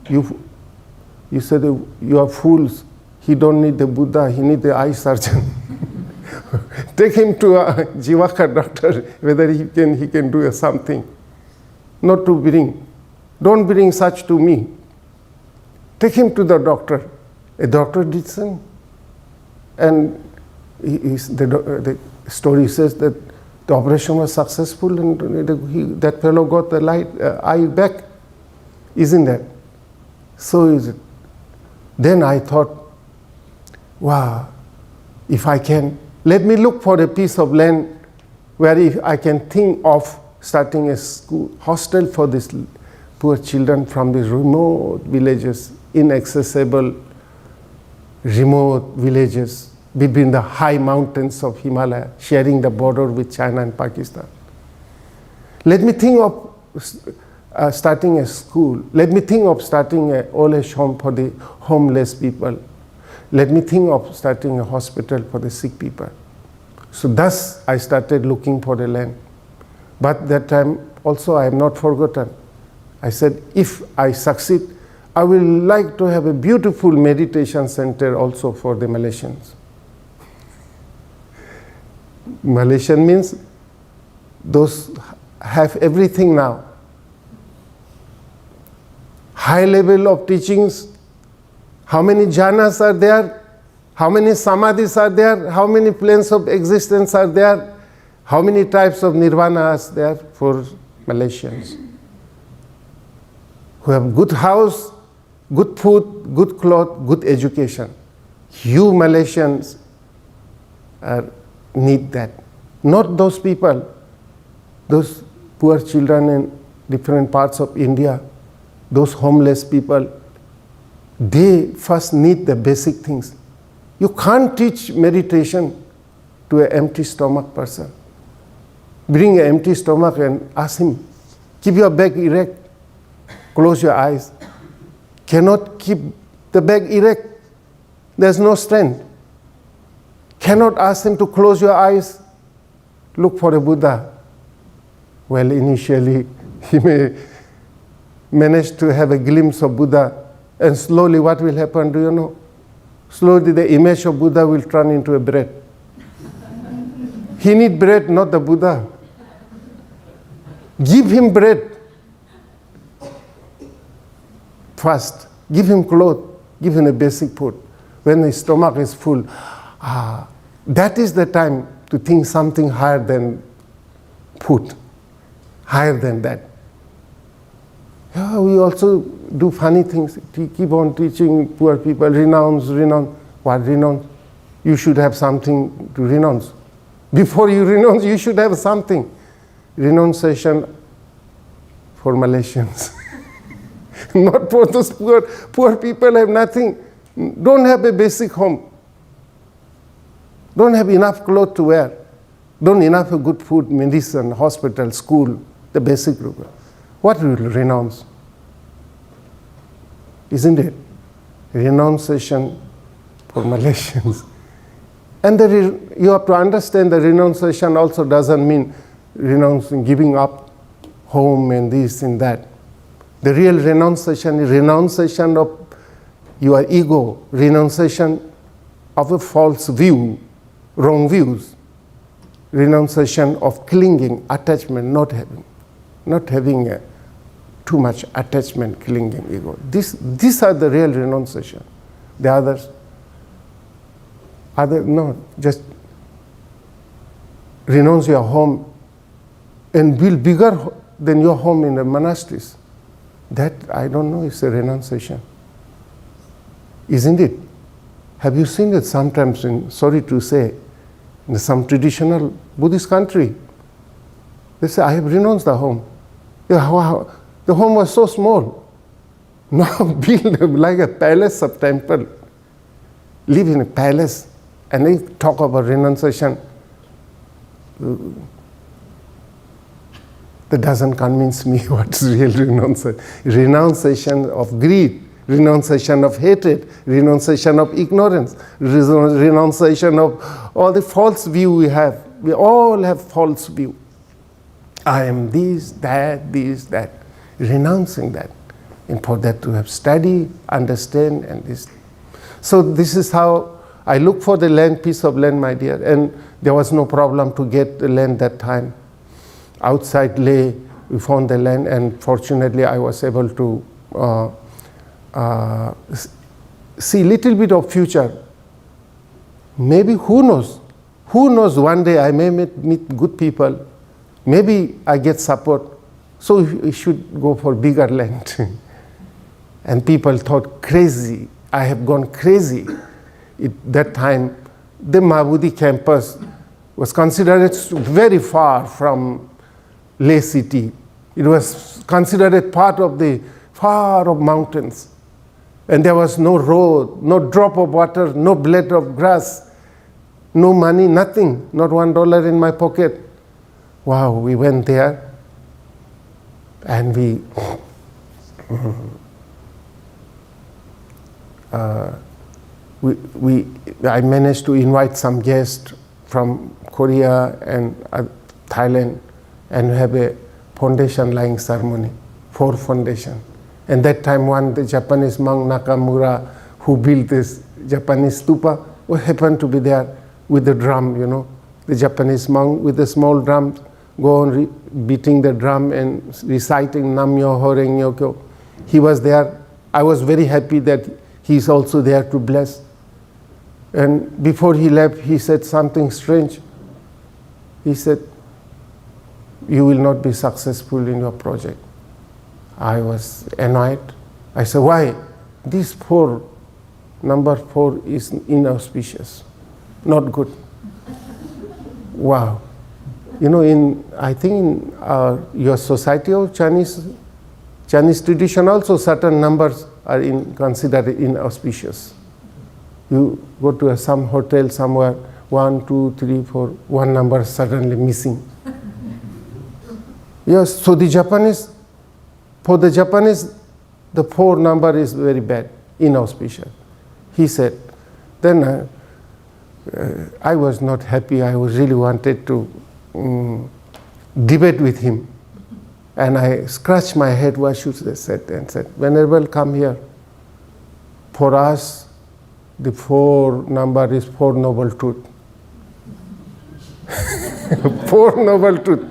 You said, you are fools. He don't need the Buddha, he needs the eye surgeon. Take him to a Jivaka doctor, whether he can do something. Not to bring. Don't bring such to me. Take him to the doctor. A doctor did so. And the story says that the operation was successful and that fellow got the eye back. Isn't that? So is it. Then I thought, wow, if I can, let me look for a piece of land where if I can think of starting a school, hostel for these poor children from these remote villages, inaccessible, remote villages between the high mountains of Himalaya, sharing the border with China and Pakistan. Let me think of starting a school. Let me think of starting an old age home for the homeless people. Let me think of starting a hospital for the sick people. So thus I started looking for the land. But that time also I have not forgotten. I said, if I succeed, I will like to have a beautiful meditation center also for the Malaysians. Malaysian means those have everything now. High level of teachings. How many jhanas are there? How many samadhis are there? How many planes of existence are there? How many types of nirvana are there for Malaysians? Who have good house, good food, good cloth, good education. You Malaysians need that. Not those people, those poor children in different parts of India, those homeless people. They first need the basic things. You can't teach meditation to an empty stomach person. Bring an empty stomach and ask him, keep your back erect, close your eyes. Cannot keep the back erect. There's no strength. Cannot ask him to close your eyes, look for a Buddha. Well, initially he may manage to have a glimpse of Buddha, and slowly what will happen, do you know? Slowly the image of Buddha will turn into a bread. He need bread, not the Buddha. Give him bread first. Give him clothes. Give him a basic food. When his stomach is full, that is the time to think something higher than food, higher than that. Yeah, we also do funny things. We keep on teaching poor people, renounce. What renounce? You should have something to renounce. Before you renounce, you should have something. Renunciation for Malaysians. Not for those poor people have nothing. Don't have a basic home. Don't have enough clothes to wear. Don't enough good food, medicine, hospital, school, the basic group. What will you renounce? Isn't it? Renunciation for Malaysians. And you have to understand the renunciation also doesn't mean renouncing, giving up home and this and that. The real renunciation is renunciation of your ego, renunciation of a false view, wrong views, renunciation of clinging, attachment, not having too much attachment, clinging, ego. These are the real renunciation. The others, no, just renounce your home and build bigger than your home in the monasteries. That, I don't know, is a renunciation. Isn't it? Have you seen it sometimes sorry to say, in some traditional Buddhist country? They say, I have renounced the home. Yeah, wow. The home was so small. Now build like a palace of temple. Live in a palace. And they talk about renunciation. That doesn't convince me what's real renunciation. Renunciation of greed, renunciation of hatred, renunciation of ignorance, renunciation of all the false view we have. We all have false view. I am this, that. Renouncing that. And for that to have study, understand, and this. So this is how I look for the land, piece of land, my dear. And there was no problem to get the land that time. Outside Leh, we found the land, and fortunately I was able to see little bit of future. Maybe, who knows? Who knows, one day I may meet good people. Maybe I get support. So we should go for bigger land. And people thought crazy. I have gone crazy. At that time, the Mahabodhi campus was considered very far from Leh city. It was considered part of the far of mountains. And there was no road, no drop of water, no blade of grass, no money, nothing, not $1 in my pocket. Wow, we went there and I managed to invite some guests from Korea and Thailand and have a foundation laying ceremony, 4 foundation. And that time the Japanese monk Nakamura, who built this Japanese stupa, happened to be there with the drum, The Japanese monk with the small drum go on beating the drum and reciting Nam Myoho Renge Kyo. He was there. I was very happy that he's also there to bless. And before he left, he said something strange. He said, you will not be successful in your project. I was annoyed. I said, why? This number 4 is inauspicious, not good. Wow. I think in your society of Chinese tradition also, certain numbers are considered inauspicious. You go to some hotel somewhere, 1, 2, 3, 4, one number is suddenly missing. Yes, so for the Japanese, the 4 number is very bad, inauspicious. He said, then I was not happy. I really wanted to debate with him. And I scratched my head, what should I say? And said, Venerable, come here. For us, the 4 number is 4 noble truth. 4 noble truth.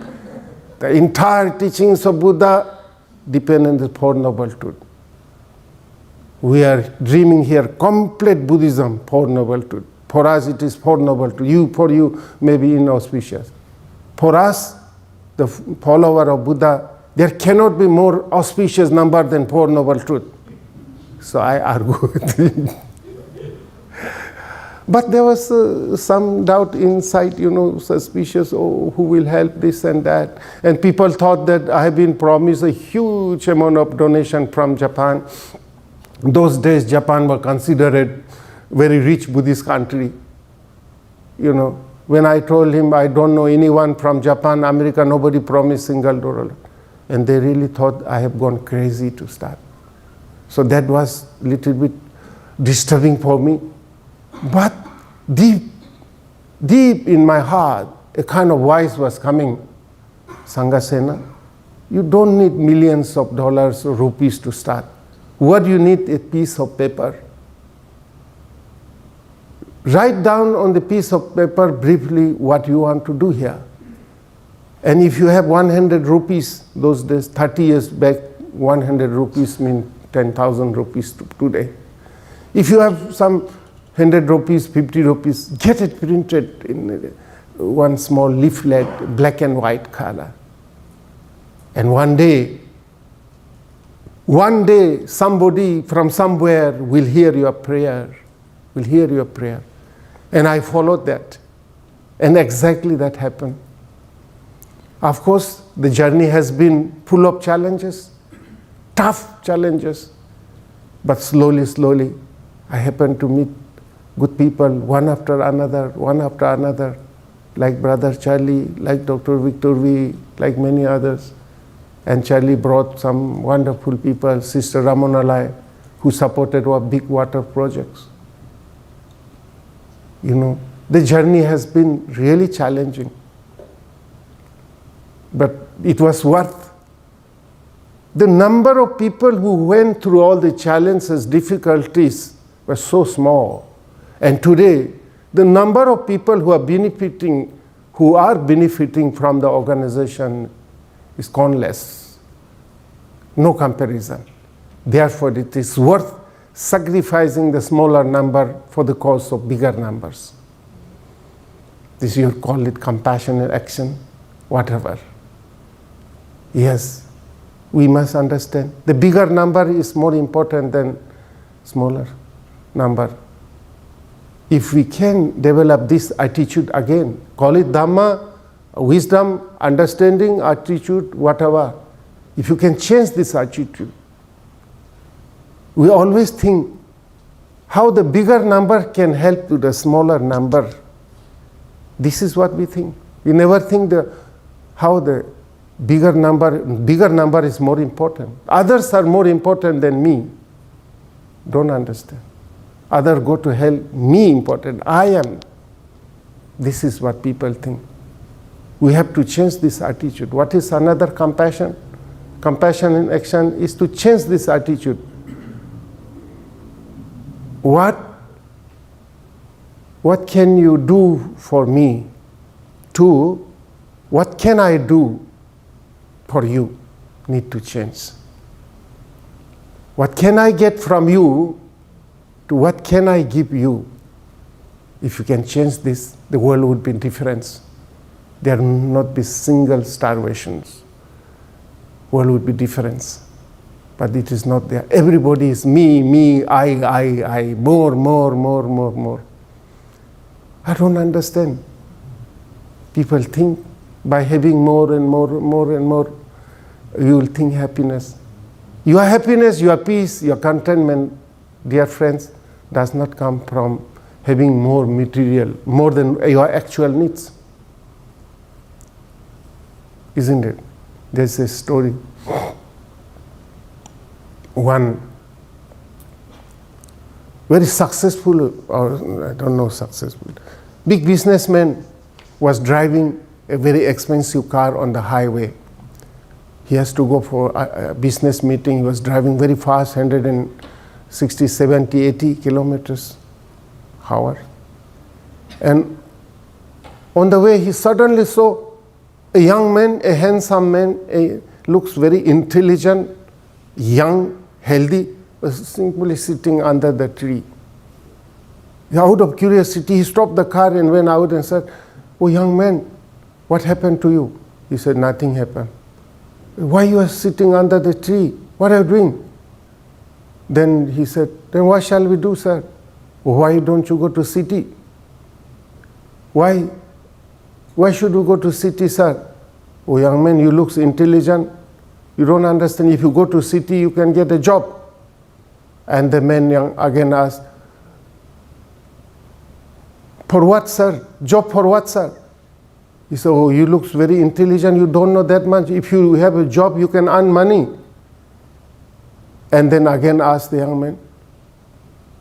The entire teachings of Buddha depend on the 4 noble truth. We are dreaming here complete Buddhism, 4 noble truth. For us it is 4 noble truth. For you may be inauspicious. For us, the follower of Buddha, there cannot be more auspicious number than 4 noble truth. So I argue with him. But there was some doubt inside, suspicious, who will help this and that. And people thought that I have been promised a huge amount of donation from Japan. Those days, Japan was considered very rich Buddhist country. When I told him I don't know anyone from Japan, America, nobody promised $1. And they really thought I have gone crazy to start. So that was a little bit disturbing for me. But deep in my heart, a kind of voice was coming. Sanghasena, you don't need millions of dollars or rupees to start. What you need is a piece of paper. Write down on the piece of paper briefly what you want to do here. And if you have 100 rupees, those days, 30 years back, 100 rupees mean 10,000 rupees today. If you have some 100 rupees, 50 rupees, get it printed in one small leaflet, black and white color. And one day somebody from somewhere will hear your prayer, And I followed that. And exactly that happened. Of course, the journey has been full of challenges, tough challenges. But slowly, I happened to meet good people, one after another, like Brother Charlie, like Dr. Victor V, like many others. And Charlie brought some wonderful people, Sister Ramonalai, who supported our big water projects. The journey has been really challenging. But it was worth. The number of people who went through all the challenges, difficulties were so small. And today, the number of people who are benefiting from the organization is countless. No comparison. Therefore, it is worth sacrificing the smaller number for the cause of bigger numbers. This you call it compassionate action, whatever. Yes, we must understand. The bigger number is more important than smaller number. If we can develop this attitude again, call it Dhamma, wisdom, understanding, attitude, whatever. If you can change this attitude, we always think how the bigger number can help to the smaller number. This is what we think. We never think how the bigger number is more important. Others are more important than me. Don't understand. Others go to hell, me important, I am. This is what people think. We have to change this attitude. What is another compassion? Compassion in action is to change this attitude. What can you do for me? To what can I do for you? Need to change. What can I get from you? To what can I give you? If you can change this, the world would be different. There will not be single starvations. World would be different. But it is not there. Everybody is me, I, more. I don't understand. People think by having more and more, you will think happiness. Your happiness, your peace, your contentment, dear friends, does not come from having more material, more than your actual needs. Isn't it? There's a story. One very successful, or I don't know successful, big businessman was driving a very expensive car on the highway. He has to go for a business meeting. He was driving very fast, 160, 70, 80 kilometers an hour. And on the way, he suddenly saw a young man, a handsome man, looks very intelligent, young, healthy, was simply sitting under the tree. Out of curiosity, he stopped the car and went out and said, "Oh, young man, what happened to you?" He said, "Nothing happened." "Why you are sitting under the tree? What are you doing?" Then he said, "Then what shall we do, sir?" "Why don't you go to city?" "Why? Why should you go to city, sir?" "Oh, young man, you look intelligent. You don't understand. If you go to city, you can get a job." And the man again asked, "For what, sir? Job for what, sir?" He said, "Oh, you look very intelligent. You don't know that much. If you have a job, you can earn money." And then again asked the young man,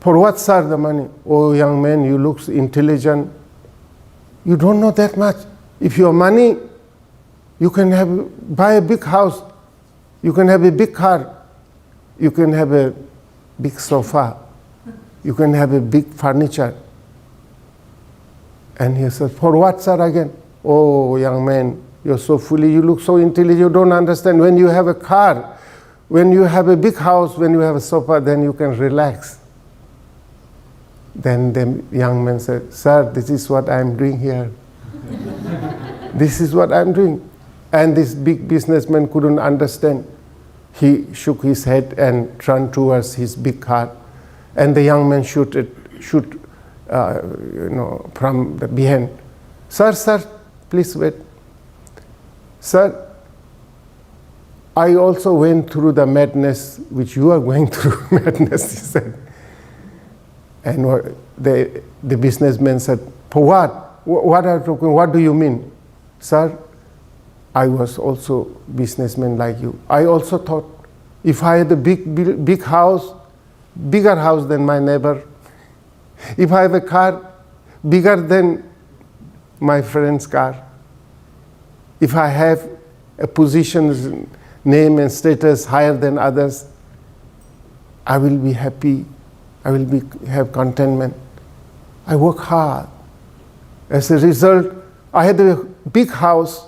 "For what, sir, the money?" "Oh, young man, you look intelligent. You don't know that much. If you have money, you can buy a big house. You can have a big car. You can have a big sofa. You can have a big furniture." And he said, "For what, sir, again?" "Oh, young man, you're so foolish. You look so intelligent. You don't understand. When you have a car, when you have a big house, when you have a sofa, then you can relax." Then the young man said, "Sir, this is what I'm doing here. This is what I'm doing." And this big businessman couldn't understand. He shook his head and turned towards his big car. And the young man shoot from the behind. Sir, please wait. "Sir, I also went through the madness which you are going through." Madness, he said. And the businessman said, "For what? What are you talking? What do you mean?" "Sir, I was also businessman like you. I also thought if I had a big house, bigger house than my neighbor, if I have a car bigger than my friend's car, if I have a position, name and status higher than others, I will be happy. I will have contentment. I work hard. As a result, I had a big house,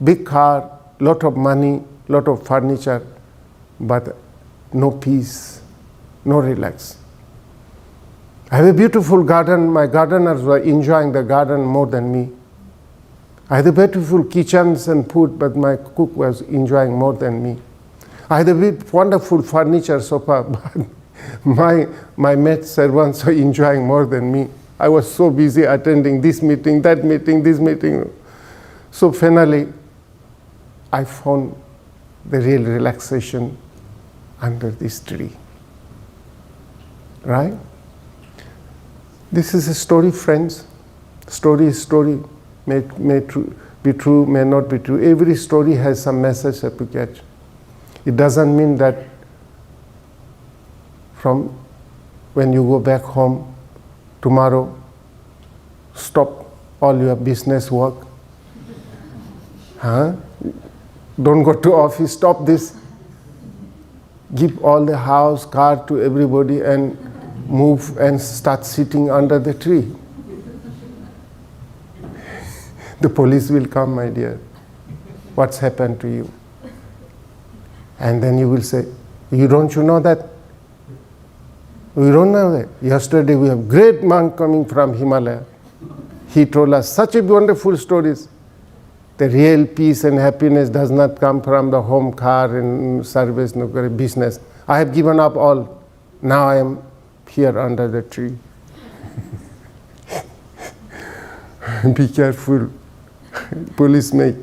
big car, lot of money, lot of furniture, but no peace, no relax. I have a beautiful garden. My gardeners were enjoying the garden more than me. I had a beautiful kitchens and food, but my cook was enjoying more than me. I had a wonderful furniture sofa, but my maid servants were enjoying more than me. I was so busy attending this meeting, that meeting, this meeting. So finally, I found the real relaxation under this tree. Right? This is a story, friends. Story is story. May be true, may not be true. Every story has some message that we catch. It doesn't mean that from when you go back home tomorrow, stop all your business work. Don't go to office, stop this. Give all the house, car to everybody and move and start sitting under the tree. The police will come, my dear. What's happened to you? And then you will say, don't you know that? We don't know that. Yesterday we have great monk coming from Himalaya. He told us such a wonderful stories. The real peace and happiness does not come from the home, car and service, no business. I have given up all. Now I am here under the tree. Be careful. Police may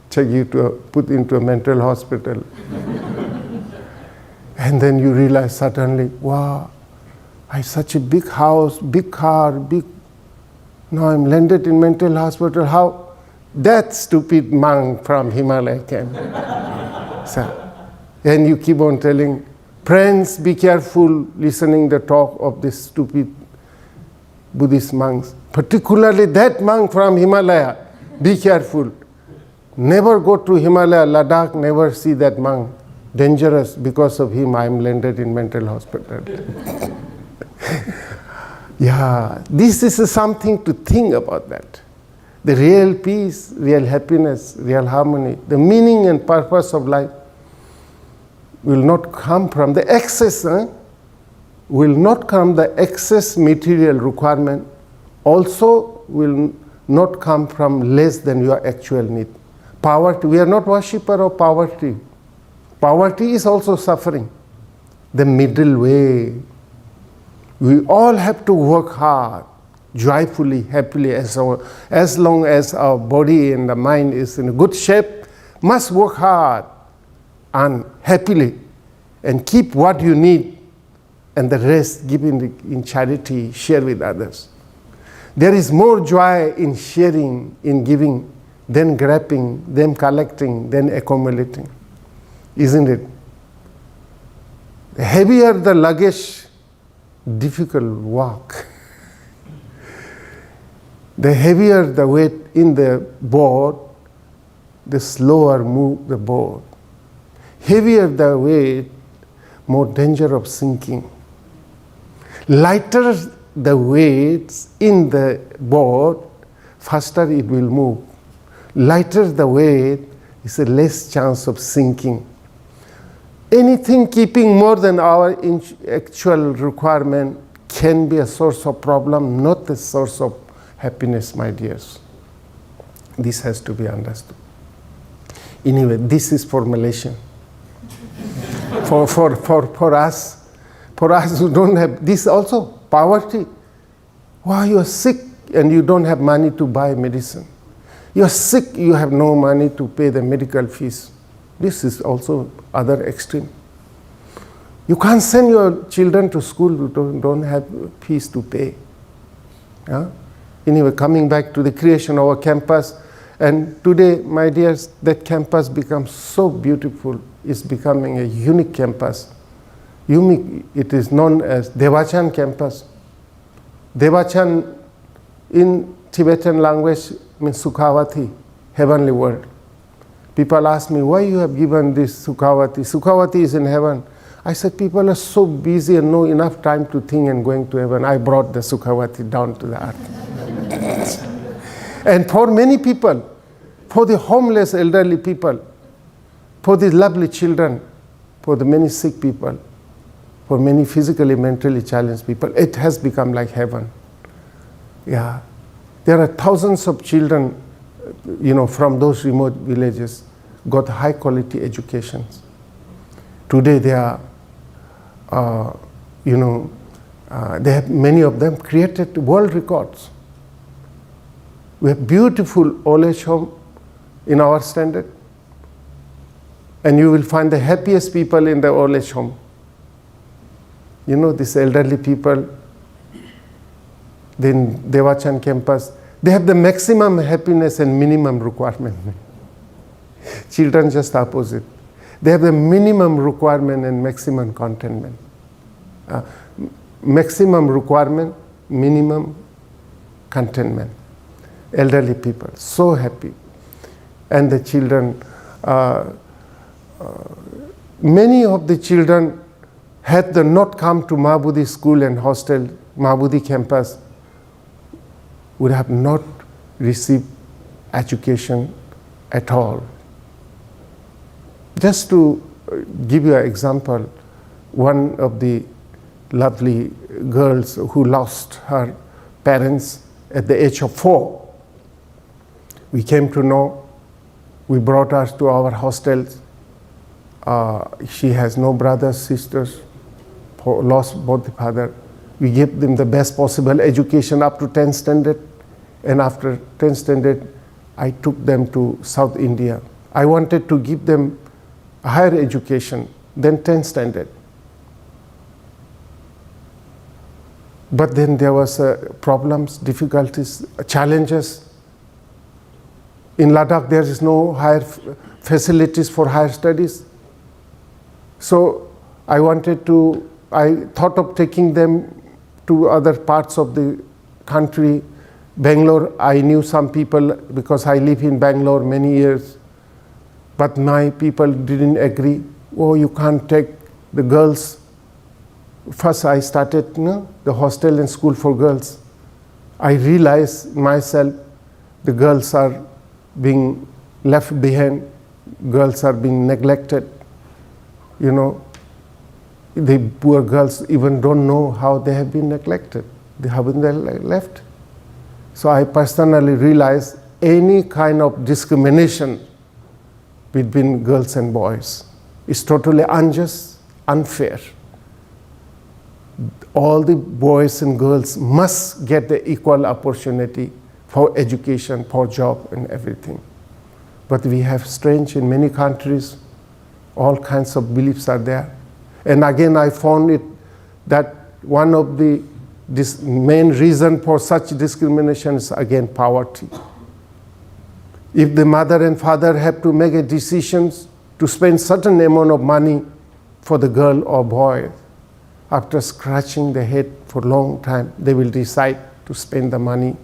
take you put into a mental hospital. And then you realize suddenly, wow, I have such a big house, big car, now I'm landed in mental hospital. How? That stupid monk from Himalaya came. And you keep on telling, friends, be careful listening the talk of this stupid Buddhist monks. Particularly that monk from Himalaya, be careful. Never go to Himalaya, Ladakh, never see that monk. Dangerous, because of him I am landed in mental hospital. Yeah, this is something to think about that. The real peace, real happiness, real harmony, the meaning and purpose of life will not come from the excess, will not come the excess material requirement, also will not come from less than your actual need. Poverty, we are not worshipper of poverty. Poverty is also suffering. The middle way. We all have to work hard, joyfully, happily, as long as our body and the mind is in a good shape, must work hard and happily and keep what you need, and the rest give in charity, share with others. There is more joy in sharing, in giving, than grabbing, than collecting, than accumulating. Isn't it? The heavier the luggage, difficult walk. The heavier the weight in the boat, the slower move the boat. Heavier the weight, more danger of sinking. Lighter the weights in the boat, faster it will move. Lighter the weight is a less chance of sinking. Anything keeping more than our actual requirement can be a source of problem, not a source of happiness, my dears. This has to be understood. Anyway, this is for Malaysian. For us who don't have, this also, poverty. Wow, you are sick and you don't have money to buy medicine. You are sick, you have no money to pay the medical fees. This is also other extreme. You can't send your children to school who don't have fees to pay. Yeah? Anyway, coming back to the creation of our campus, and today, my dears, that campus becomes so beautiful. It's becoming a unique campus. Unique, it is known as Devachan campus. Devachan in Tibetan language means Sukhavati, heavenly world. People ask me, why you have given this Sukhavati? Sukhavati is in heaven. I said, people are so busy and no enough time to think and going to heaven. I brought the Sukhavati down to the earth. And for many people, for the homeless elderly people, for the lovely children, for the many sick people, for many physically, mentally challenged people, it has become like heaven. Yeah. There are thousands of children, from those remote villages, got high quality educations. Today they are, they have, many of them created world records. We have beautiful old age home in our standard, and you will find the happiest people in the old age home. These elderly people, then Devachan campus, they have the maximum happiness and minimum requirement. Children just opposite. They have the minimum requirement and maximum contentment. Maximum requirement, minimum contentment. Elderly people, so happy. And the children, many of the children had they not come to Mahabodhi school and hostel, Mahabodhi campus, would have not received education at all. Just to give you an example, one of the lovely girls who lost her parents at the age of 4, we came to know, we brought her to our hostels. She has no brothers, sisters, lost both the father. We gave them the best possible education up to 10th standard, and after 10th standard, I took them to South India. I wanted to give them a higher education than 10th standard. But then there was problems, difficulties, challenges. In Ladakh, there is no higher facilities for higher studies. So I thought of taking them to other parts of the country. Bangalore, I knew some people because I live in Bangalore many years. But my people didn't agree. Oh, you can't take the girls. First I started the hostel and school for girls. I realized myself the girls are being left behind, girls are being neglected. The poor girls even don't know how they have been neglected. They haven't left. So I personally realized any kind of discrimination between girls and boys is totally unjust, unfair. All the boys and girls must get the equal opportunity for education, for job and everything. But we have strange in many countries, all kinds of beliefs are there. And again I found it that one of the main reason for such discrimination is again poverty. If the mother and father have to make a decision to spend certain amount of money for the girl or boy, after scratching their head for a long time, they will decide to spend the money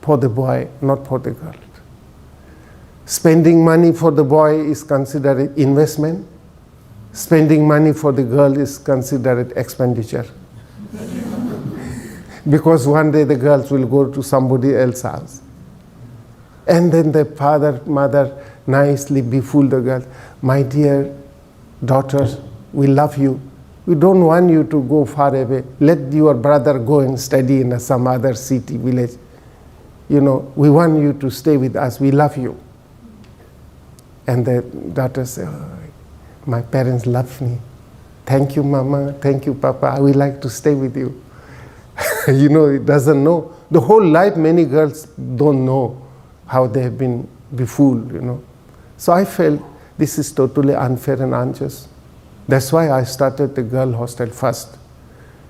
for the boy, not for the girl. Spending money for the boy is considered investment. Spending money for the girl is considered expenditure. Because one day the girls will go to somebody else's house. And then the father, mother nicely befool the girl. My dear daughter, we love you. We don't want you to go far away. Let your brother go and study in some other city, village. We want you to stay with us. We love you. And the daughter says, oh, my parents love me. Thank you, Mama. Thank you, Papa. I would like to stay with you. It doesn't know. The whole life, many girls don't know how they have been befooled, So I felt this is totally unfair and unjust. That's why I started the girl hostel first.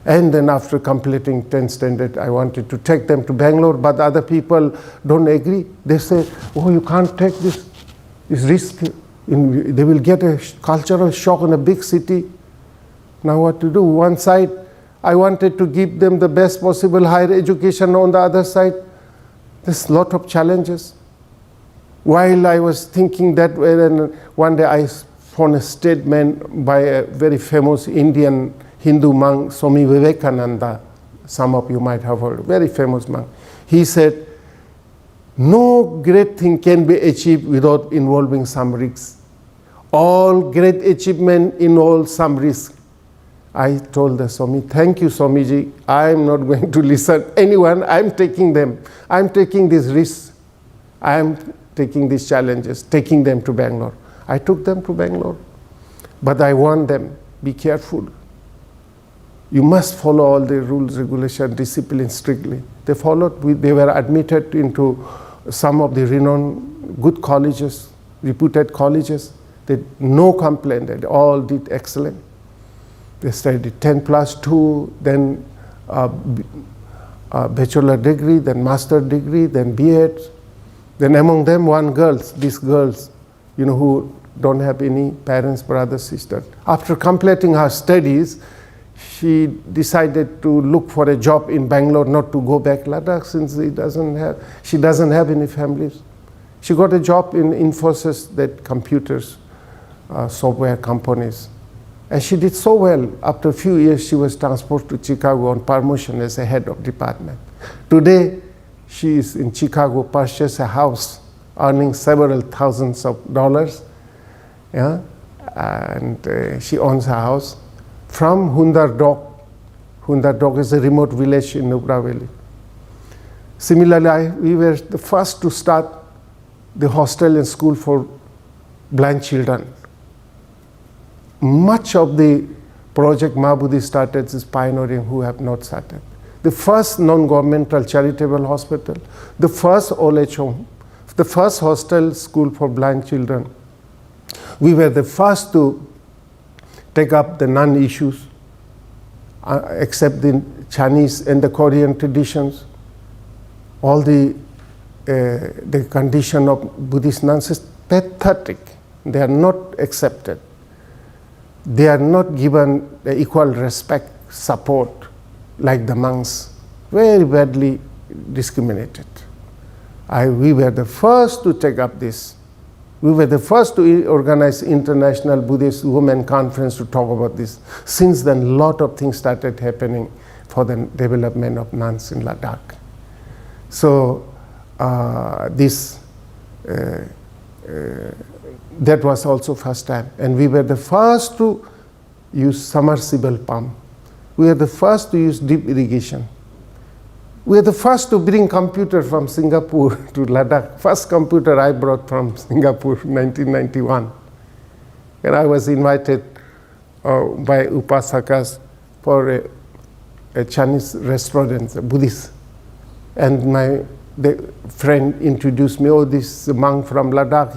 And then after completing 10th standard, I wanted to take them to Bangalore, but other people don't agree. They say, oh, you can't take this risk. They will get a cultural shock in a big city. Now what to do? One side, I wanted to give them the best possible higher education. On the other side, there's a lot of challenges. While I was thinking that way, then one day I found a statement by a very famous Indian Hindu monk, Swami Vivekananda. Some of you might have heard, very famous monk. He said, no great thing can be achieved without involving some risks. All great achievement involves some risk. I told the Swami, thank you, Swamiji. I am not going to listen to anyone. I am taking them. I am taking these risks. I am taking these challenges, taking them to Bangalore. I took them to Bangalore. But I warned them, be careful. You must follow all the rules, regulation, discipline strictly. They followed. They were admitted into some of the renowned good colleges, reputed colleges. They no complaint. They all did excellent. They studied 10+2, then a bachelor degree, then master degree, then B.Ed. Then among them these girls, who don't have any parents, brothers, sisters. After completing her studies, she decided to look for a job in Bangalore, not to go back Ladakh since she doesn't have any families. She got a job in Infosys, that computers, software companies. And she did so well. After a few years, she was transferred to Chicago on promotion as a head of department. Today, she is in Chicago, purchased a house, earning several thousands of dollars. Yeah? And she owns a house from Hundar Dog. Hundar Dog is a remote village in Nubra Valley. Similarly, we were the first to start the hostel and school for blind children. Much of the project Mahabodhi started is pioneering who have not started. The first non-governmental charitable hospital, the first old age home, the first hostel school for blind children. We were the first to take up the non-issues, accept the Chinese and the Korean traditions. All the condition of Buddhist nuns is pathetic. They are not accepted. They are not given the equal respect, support, like the monks. Very badly discriminated. We were the first to take up this. We were the first to organize International Buddhist Women Conference to talk about this. Since then, a lot of things started happening for the development of nuns in Ladakh. So that was also first time. And we were the first to use submersible pump. We were the first to use deep irrigation. We were the first to bring computer from Singapore to Ladakh. First computer I brought from Singapore in 1991. And I was invited by Upasakas for a Chinese restaurant, a Buddhist. And the friend introduced me, this monk from Ladakh,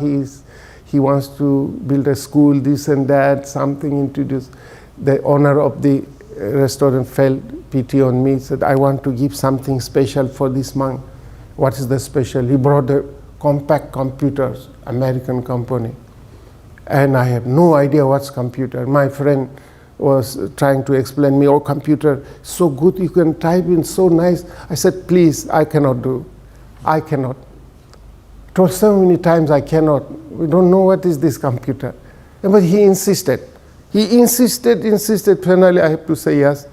he wants to build a school, this and that, something introduced. The owner of the restaurant felt pity on me, said, I want to give something special for this monk. What is the special? He brought a compact computers, American company. And I have no idea what's computer. My friend was trying to explain me, computer, so good, you can type in, so nice. I said, please, I cannot do. I cannot. Told so many times I cannot. We don't know what is this computer. But he insisted. He insisted. Finally, I have to say yes.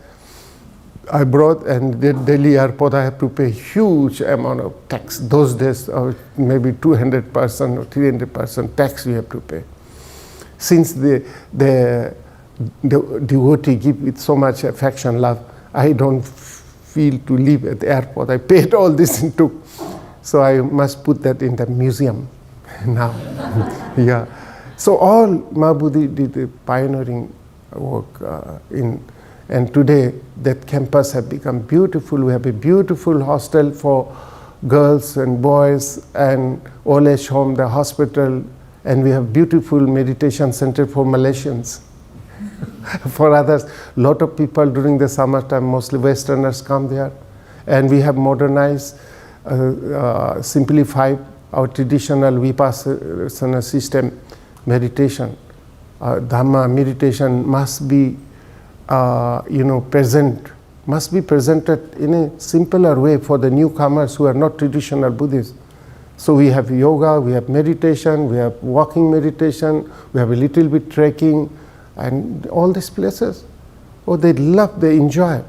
I brought, and the Delhi airport, I have to pay huge amount of tax. Those days, maybe 200% or 300% tax you have to pay. Since the devotee give it so much affection, love, I don't feel to leave at the airport. I paid all this and took. So I must put that in the museum now. Yeah. So all Mahabodhi did the pioneering work and today that campus have become beautiful. We have a beautiful hostel for girls and boys and old age home, the hospital, and we have beautiful meditation center for Malaysians. For others, a lot of people during the summertime, mostly Westerners come there, and we have modernized, simplified our traditional vipassana system meditation. Dhamma meditation must be, must be presented in a simpler way for the newcomers who are not traditional Buddhists. So we have yoga, we have meditation, we have walking meditation, we have a little bit trekking, and all these places. They love, they enjoy.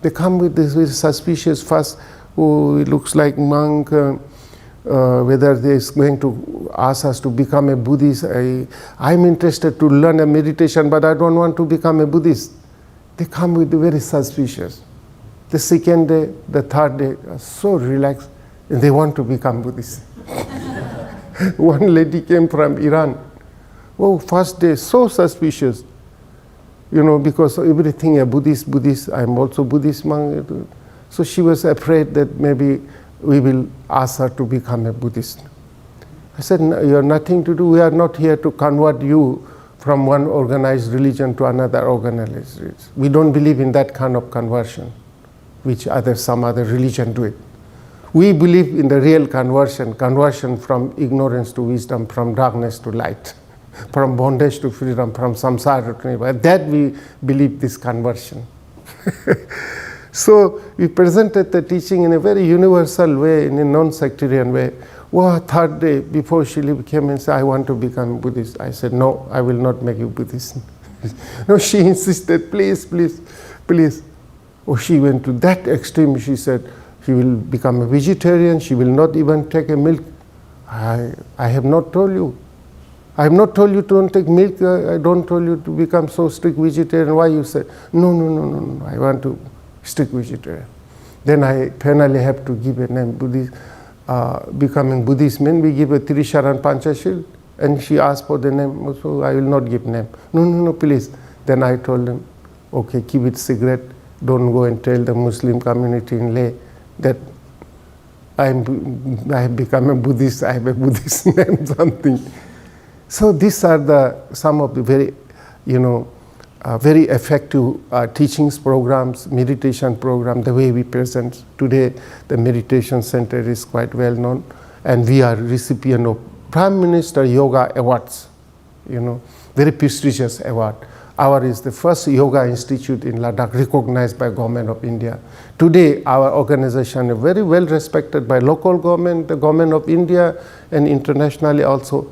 They come with this with suspicious fuss. It looks like monk. Whether they is going to ask us to become a Buddhist. I'm interested to learn a meditation, but I don't want to become a Buddhist. They come with very suspicious. The second day, the third day, are so relaxed, and they want to become Buddhist. One lady came from Iran. First day, so suspicious. Because everything a Buddhist, I'm also Buddhist monk. So she was afraid that maybe we will ask her to become a Buddhist. I said, no, you have nothing to do. We are not here to convert you from one organized religion to another organized religion. We don't believe in that kind of conversion, which some other religion do it. We believe in the real conversion from ignorance to wisdom, from darkness to light, from bondage to freedom, from samsara to nirvana. That we believe this conversion. So we presented the teaching in a very universal way, in a non-sectarian way. Third day, before she came and said, I want to become Buddhist. I said, no, I will not make you Buddhist. No, she insisted, please, please, please. She went to that extreme. She said, she will become a vegetarian. She will not even take a milk. I have not told you. I have not told you to don't take milk. I don't tell you to become so strict vegetarian. Why you say, no, I want to strict vegetarian. Then I finally have to give a name. Buddhist, becoming Buddhist means we give a Trisharan Panchashil, and she asked for the name, so I will not give name. No, please. Then I told them, okay, keep it secret. Don't go and tell the Muslim community in Leh that I have become a Buddhist, I have a Buddhist name, something. So these are some of the very, very effective teachings programs, meditation program, the way we present. Today, the meditation center is quite well known, and we are recipient of Prime Minister Yoga Awards, very prestigious award. Our is the first yoga institute in Ladakh recognized by Government of India. Today, our organization is very well respected by local government, the Government of India, and internationally also.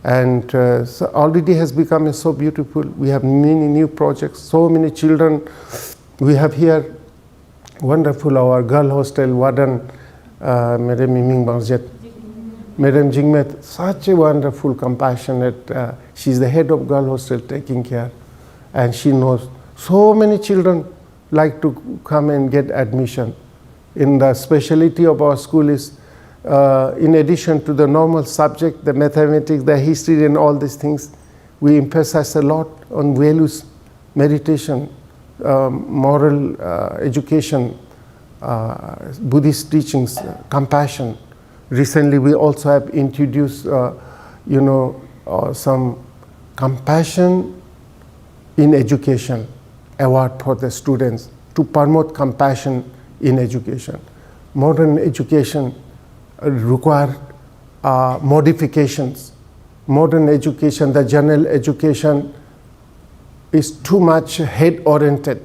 And so already has become so beautiful. We have many new projects, so many children. We have here wonderful, our girl hostel warden, Madam Miming Bangjet. Madam Jingmet, such a wonderful, compassionate, she's the head of girl hostel taking care. And she knows so many children like to come and get admission. In the specialty of our school is, in addition to the normal subject, the mathematics, the history and all these things, we emphasize a lot on values, meditation, moral education, Buddhist teachings, compassion. Recently we also have introduced, some compassion in education award for the students to promote compassion in education. Modern education require modifications. Modern education, the general education, is too much head-oriented,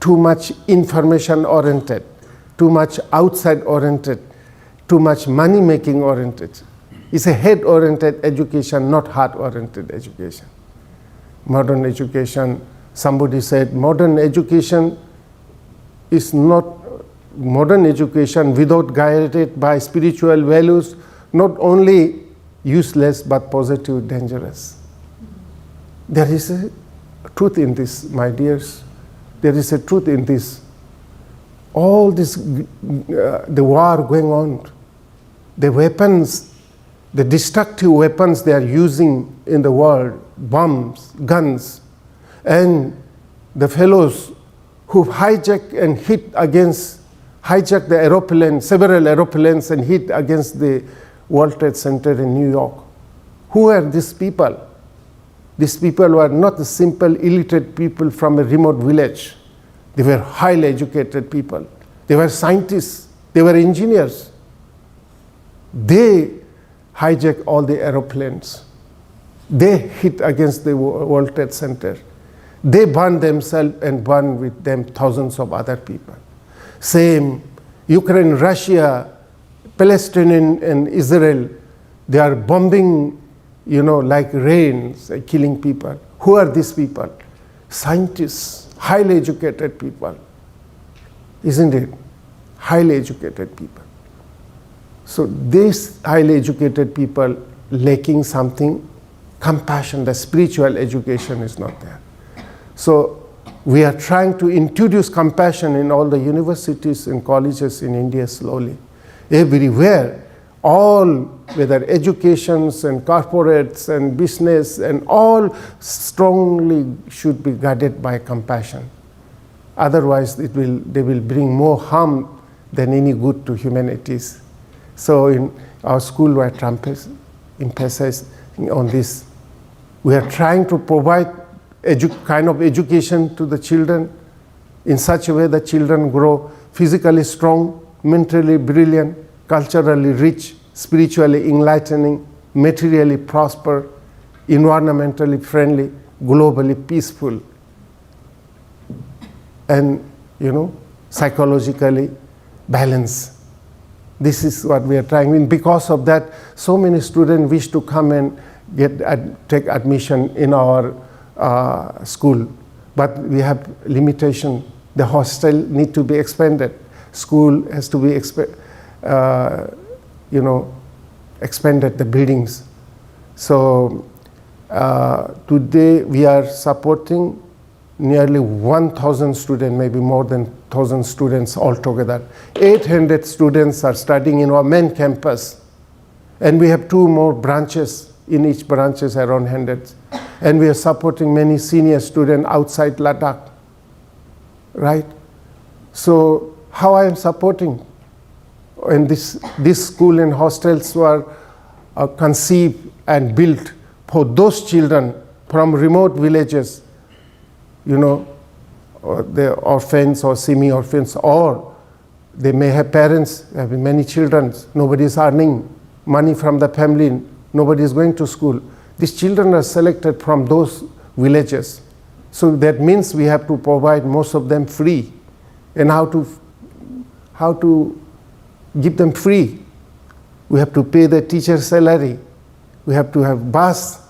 too much information-oriented, too much outside-oriented, too much money-making oriented. It's a head-oriented education, not heart-oriented education. Modern education, somebody said, modern education is not modern education without guided by spiritual values, not only useless but positive, dangerous. There is a truth in this, my dears. There is a truth in this. All this, the war going on, the weapons, the destructive weapons they are using in the world, bombs, guns, and the fellows who hijack and hijack the aeroplane, several aeroplanes, and hit against the World Trade Center in New York. Who are these people? These people were not the simple illiterate people from a remote village. They were highly educated people. They were scientists. They were engineers. They hijacked all the aeroplanes. They hit against the World Trade Center. They burned themselves and burned with them thousands of other people. Same, Ukraine, Russia, Palestine and Israel, they are bombing, like rains, killing people. Who are these people? Scientists, highly educated people. Isn't it? Highly educated people. So these highly educated people lacking something, compassion, the spiritual education is not there. So we are trying to introduce compassion in all the universities and colleges in India slowly. Everywhere, all, whether educations and corporates and business and all strongly should be guided by compassion. Otherwise they will bring more harm than any good to humanities. So in our school we are emphasizing on this. We are trying to provide kind of education to the children in such a way that children grow physically strong, mentally brilliant, culturally rich, spiritually enlightening, materially prosper, environmentally friendly, globally peaceful, and psychologically balanced. This is what we are trying. And because of that, so many students wish to come and take admission in our school. But we have limitation. The hostel need to be expanded. School has to be expanded, the buildings. So today we are supporting nearly 1,000 students, maybe more than 1,000 students altogether. 800 students are studying in our main campus. And we have 2 more branches. In each branch is around 100. And we are supporting many senior students outside Ladakh. Right? So how I am supporting? And this school and hostels were conceived and built for those children from remote villages, or the orphans or semi-orphans, or they may have parents, having many children, nobody is earning money from the family, nobody is going to school. These children are selected from those villages. So that means we have to provide most of them free. And how to give them free? We have to pay the teacher's salary. We have to have bus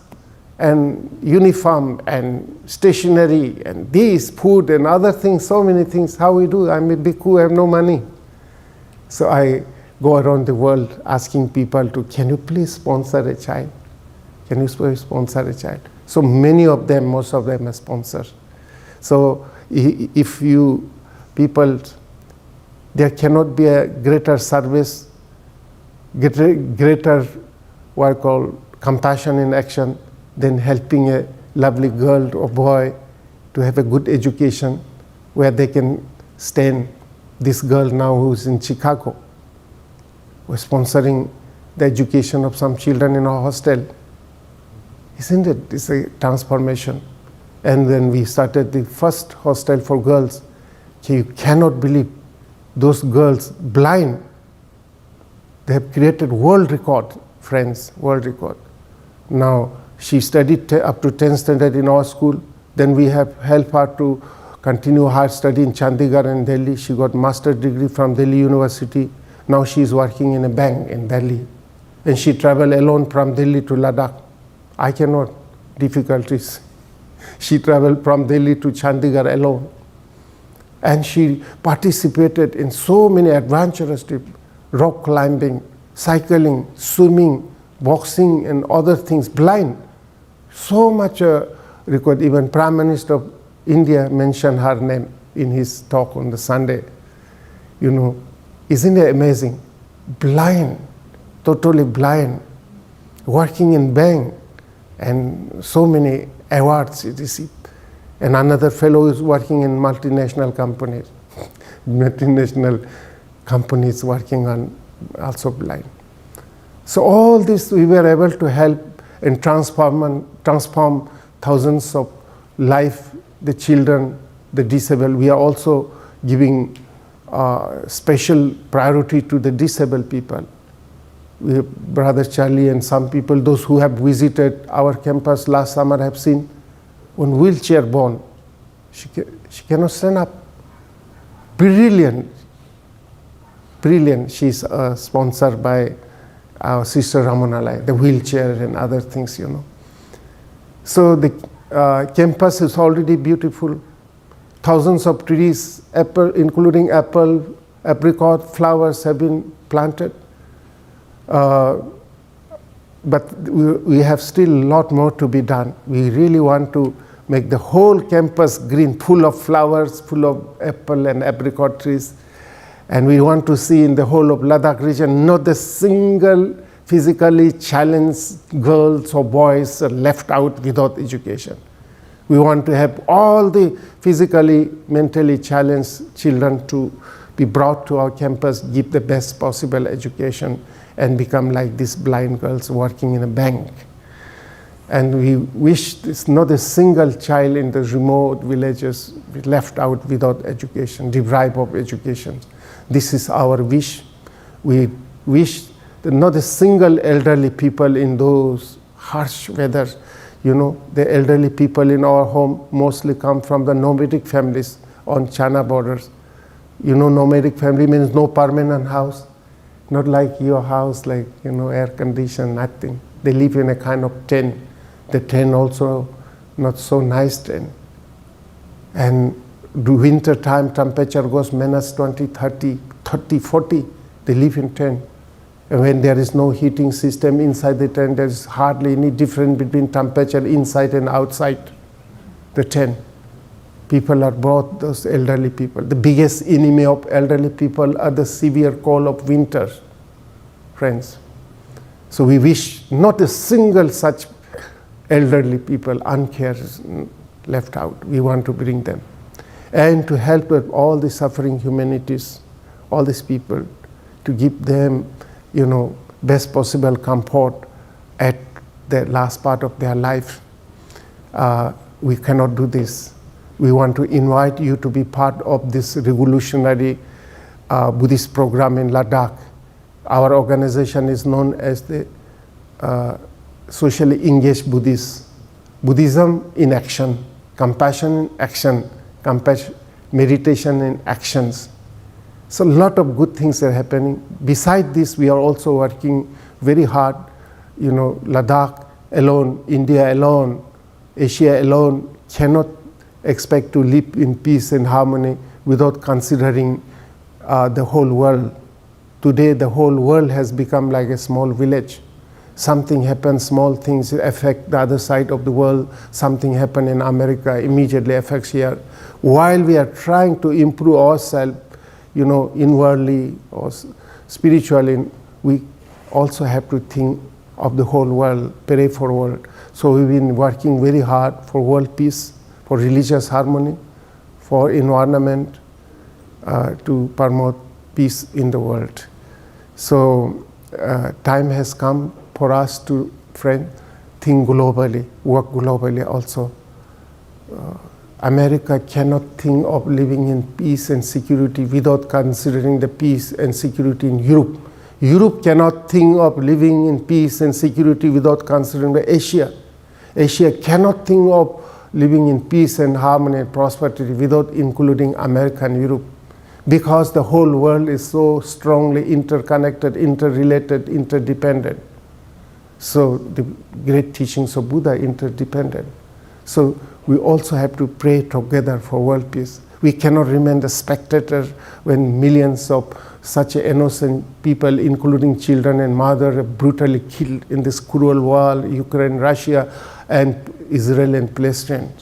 and uniform and stationery and this, food and other things, so many things. How we do? I'm a bhikkhu, I have no money. So I go around the world asking people to, can you please sponsor a child? Can you please sponsor a child? So many of them, most of them are sponsors. So if you people, there cannot be a greater service, greater what I call compassion in action than helping a lovely girl or boy to have a good education where they can stand. This girl now who's in Chicago, we're sponsoring the education of some children in our hostel. Isn't it? It's a transformation. And then we started the first hostel for girls. You cannot believe those girls, blind, they have created world record, friends, world record. Now, she studied up to 10th standard in our school. Then we have helped her to continue her study in Chandigarh and Delhi. She got master's degree from Delhi University. Now she is working in a bank in Delhi. And she traveled alone from Delhi to Ladakh. I cannot, difficulties. She traveled from Delhi to Chandigarh alone. And she participated in so many adventurous trips, rock climbing, cycling, swimming, boxing and other things, blind. So much record, even Prime Minister of India mentioned her name in his talk on the Sunday. You know, isn't it amazing? Blind, totally blind, working in bank and so many awards he received. And another fellow is working in multinational companies. Multinational companies working on also blind. So all this we were able to help and transform thousands of life, the children, the disabled. We are also giving special priority to the disabled people. We have Brother Charlie and some people, those who have visited our campus last summer have seen one wheelchair born. She cannot stand up. Brilliant. Brilliant. She's sponsored by our sister Ramanalai, the wheelchair and other things, you know. So the campus is already beautiful. Thousands of trees, including apple, apricot, flowers have been planted. But we have still a lot more to be done. We really want to make the whole campus green, full of flowers, full of apple and apricot trees. And we want to see in the whole of Ladakh region not a single physically challenged girls or boys are left out without education. We want to have all the physically, mentally challenged children to be brought to our campus, give the best possible education, and become like these blind girls working in a bank. And we wish there's not a single child in the remote villages be left out without education, deprived of education. This is our wish. We wish that not a single elderly people in those harsh weather. You know, the elderly people in our home mostly come from the nomadic families on China borders. You know, nomadic family means no permanent house, not like your house, like, you know, air conditioned, nothing. They live in a kind of tent. The tent also not so nice tent. And the winter time temperature goes minus 20, 30, 40. They live in tent. And when there is no heating system inside the tent, there is hardly any difference between temperature inside and outside the tent. People are brought, those elderly people. The biggest enemy of elderly people are the severe cold of winter, friends. So we wish not a single such elderly people uncared left out. We want to bring them. And to help with all the suffering humanities, all these people, to give them, you know, best possible comfort at the last part of their life. We cannot do this. We want to invite you to be part of this revolutionary Buddhist program in Ladakh. Our organization is known as the Socially Engaged Buddhists. Buddhism in action, compassion in action, meditation in actions. So a lot of good things are happening. Besides this, we are also working very hard Ladakh alone, India alone, Asia alone cannot expect to live in peace and harmony without considering the whole world. Today the whole world has become like a small village. Something happens, small things affect the other side of the world. Something happens in America, immediately affects here. While we are trying to improve ourselves, inwardly or spiritually, we also have to think of the whole world, pray for the world. So we've been working very hard for world peace, for religious harmony, for environment, to promote peace in the world. So time has come for us to, think globally, work globally also. America cannot think of living in peace and security without considering the peace and security in Europe. Europe cannot think of living in peace and security without considering the Asia. Asia cannot think of living in peace and harmony and prosperity without including America and Europe. Because the whole world is so strongly interconnected, interrelated, interdependent. So the great teachings of Buddha are interdependent. So we also have to pray together for world peace. We cannot remain the spectator when millions of such innocent people, including children and mothers, are brutally killed in this cruel war, Ukraine, Russia, and Israel and Palestine.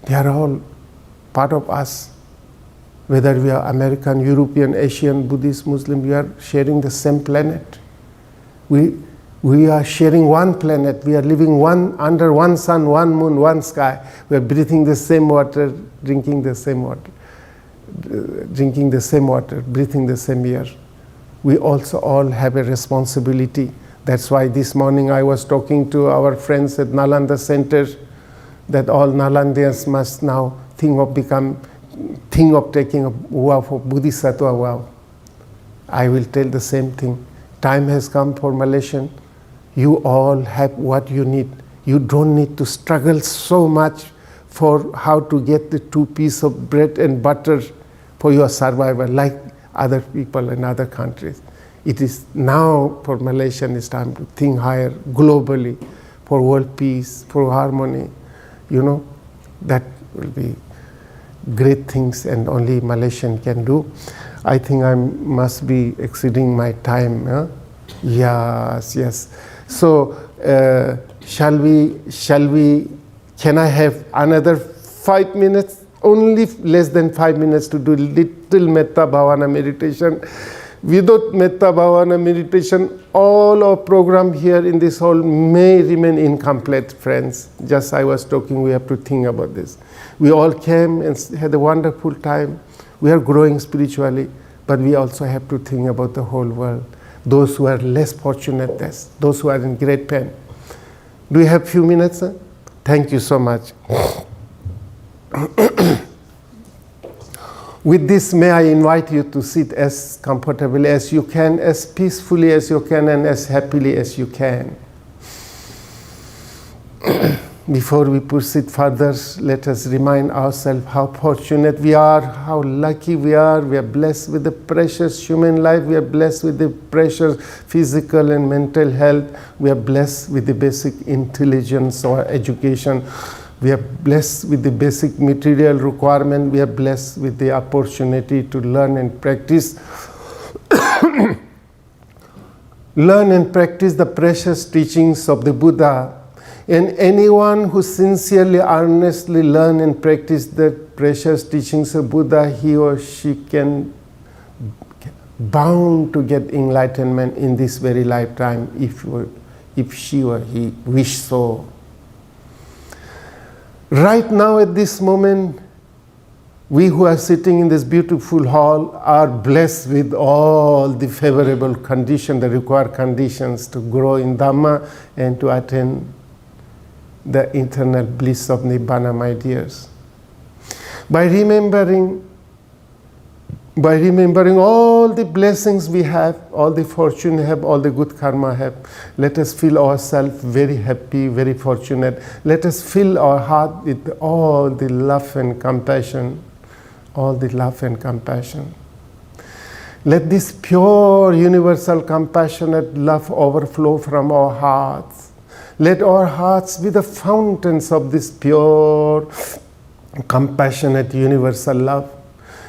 They are all part of us. Whether we are American, European, Asian, Buddhist, Muslim, we are sharing the same planet. We are sharing one planet. We are living under one sun, one moon, one sky. We are breathing the same water, drinking the same water, breathing the same air. We also all have a responsibility. That's why this morning I was talking to our friends at Nalanda Center that all Nalandians must now think of taking a vow for Bodhisattva vow. I will tell the same thing. Time has come for Malaysian. You all have what you need. You don't need to struggle so much for how to get the 2 pieces of bread and butter for your survival like other people in other countries. It is now for Malaysian, it's time to think higher globally for world peace, for harmony. That will be great things and only Malaysian can do. I think I must be exceeding my time. Huh? Yes. So can I have another 5 minutes? Only less than 5 minutes to do little Metta Bhavana meditation. Without Metta Bhavana meditation, all our program here in this hall may remain incomplete, friends. Just I was talking, we have to think about this. We all came and had a wonderful time. We are growing spiritually, but we also have to think about the whole world. Those who are less fortunate, those who are in great pain. Do you have few minutes? Thank you so much. With this, may I invite you to sit as comfortably as you can, as peacefully as you can, and as happily as you can. Before we proceed further, let us remind ourselves how fortunate we are, how lucky we are. We are blessed with the precious human life. We are blessed with the precious physical and mental health. We are blessed with the basic intelligence or education. We are blessed with the basic material requirement. We are blessed with the opportunity to learn and practice. Learn and practice the precious teachings of the Buddha. And anyone who sincerely, earnestly learn and practice the precious teachings of Buddha, he or she can bound to get enlightenment in this very lifetime if she or he wish so. Right now at this moment, we who are sitting in this beautiful hall are blessed with all the favorable conditions, the required conditions to grow in Dhamma and to attain the eternal bliss of Nibbana, my dears. By remembering all the blessings we have, all the fortune we have, all the good karma have, let us feel ourselves very happy, very fortunate. Let us fill our heart with all the love and compassion, all the love and compassion. Let this pure, universal, compassionate love overflow from our hearts. Let our hearts be the fountains of this pure, compassionate, universal love.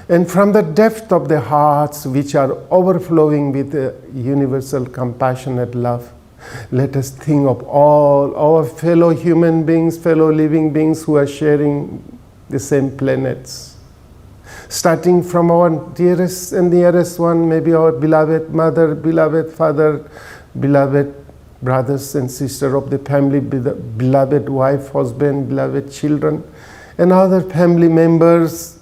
And from the depth of the hearts which are overflowing with universal, compassionate love, let us think of all our fellow human beings, fellow living beings who are sharing the same planets. Starting from our dearest and nearest one, maybe our beloved mother, beloved father, beloved brothers and sisters of the family, beloved wife, husband, beloved children, and other family members,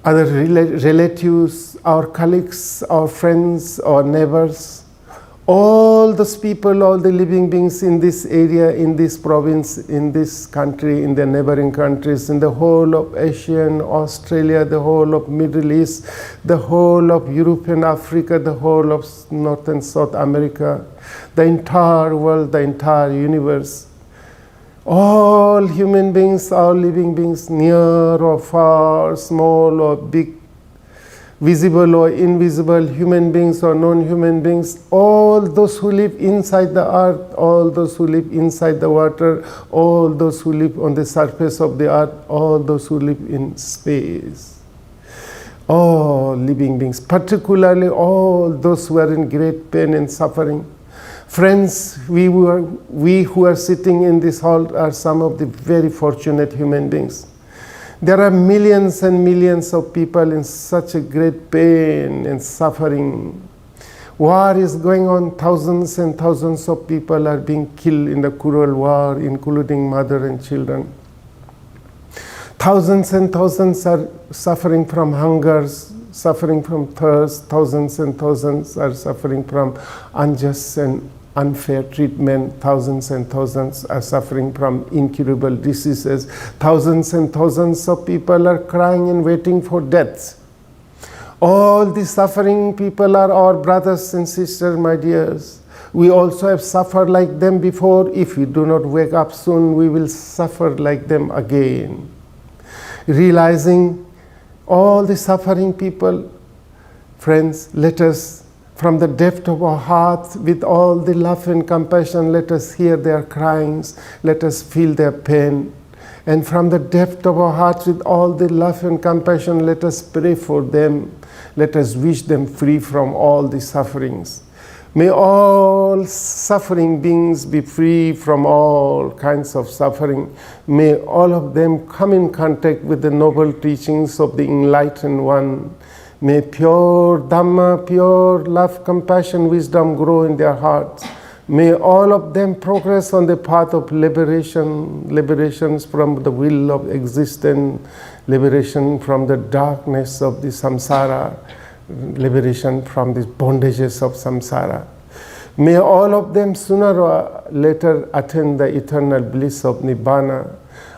other relatives, our colleagues, our friends, our neighbors, all those people, all the living beings in this area, in this province, in this country, in the neighboring countries, in the whole of Asia and Australia, the whole of Middle East, the whole of Europe and Africa, the whole of North and South America, the entire world, the entire universe. All human beings, all living beings, near or far, small or big, visible or invisible, human beings or non-human beings, all those who live inside the earth, all those who live inside the water, all those who live on the surface of the earth, all those who live in space. All living beings, particularly all those who are in great pain and suffering. Friends, we who are sitting in this hall are some of the very fortunate human beings. There are millions and millions of people in such a great pain and suffering. War is going on, thousands and thousands of people are being killed in the cruel war, including mother and children. Thousands and thousands are suffering from hunger, suffering from thirst. Thousands and thousands are suffering from unjust and unfair treatment. Thousands and thousands are suffering from incurable diseases. Thousands and thousands of people are crying and waiting for death. All the suffering people are our brothers and sisters, my dears. We also have suffered like them before. If we do not wake up soon, we will suffer like them again. Realizing all the suffering people, friends, let us, from the depth of our hearts, with all the love and compassion, let us hear their cryings, let us feel their pain. And from the depth of our hearts, with all the love and compassion, let us pray for them. Let us wish them free from all the sufferings. May all suffering beings be free from all kinds of suffering. May all of them come in contact with the noble teachings of the Enlightened One. May pure Dhamma, pure love, compassion, wisdom grow in their hearts. May all of them progress on the path of liberation, liberations from the will of existence, liberation from the darkness of the samsara, liberation from the bondages of samsara. May all of them sooner or later attain the eternal bliss of Nibbana.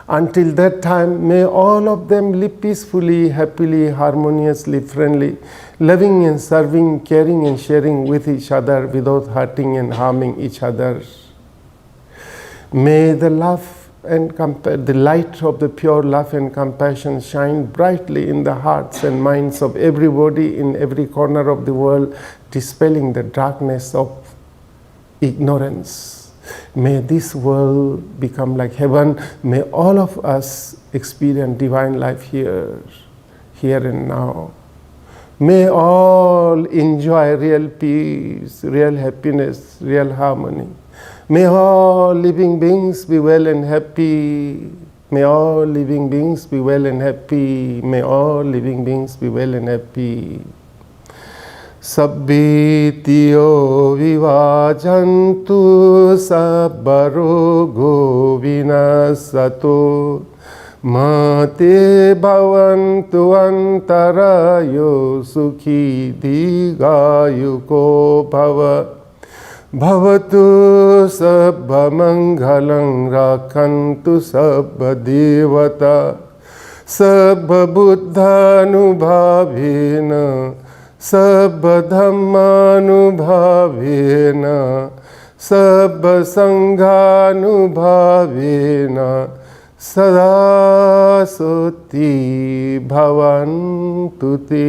Until that time, may all of them live peacefully, happily, harmoniously, friendly, loving and serving, caring and sharing with each other without hurting and harming each other. May the love and the light of the pure love and compassion shine brightly in the hearts and minds of everybody in every corner of the world, dispelling the darkness of ignorance. May this world become like heaven. May all of us experience divine life here and now. May all enjoy real peace, real happiness, real harmony. May all living beings be well and happy. May all living beings be well and happy. May all living beings be well and happy. Sabbitiyo vivajantu sabbarogo vinasato mate bhavantu antarayo sukhi digayuko bhava bhavatu sabba mangalang rakhantu sabba devata sabba buddhanubhavena sabba dhammanubhavena sabba sanghanubhavena Sada Soti Bhavantu Te.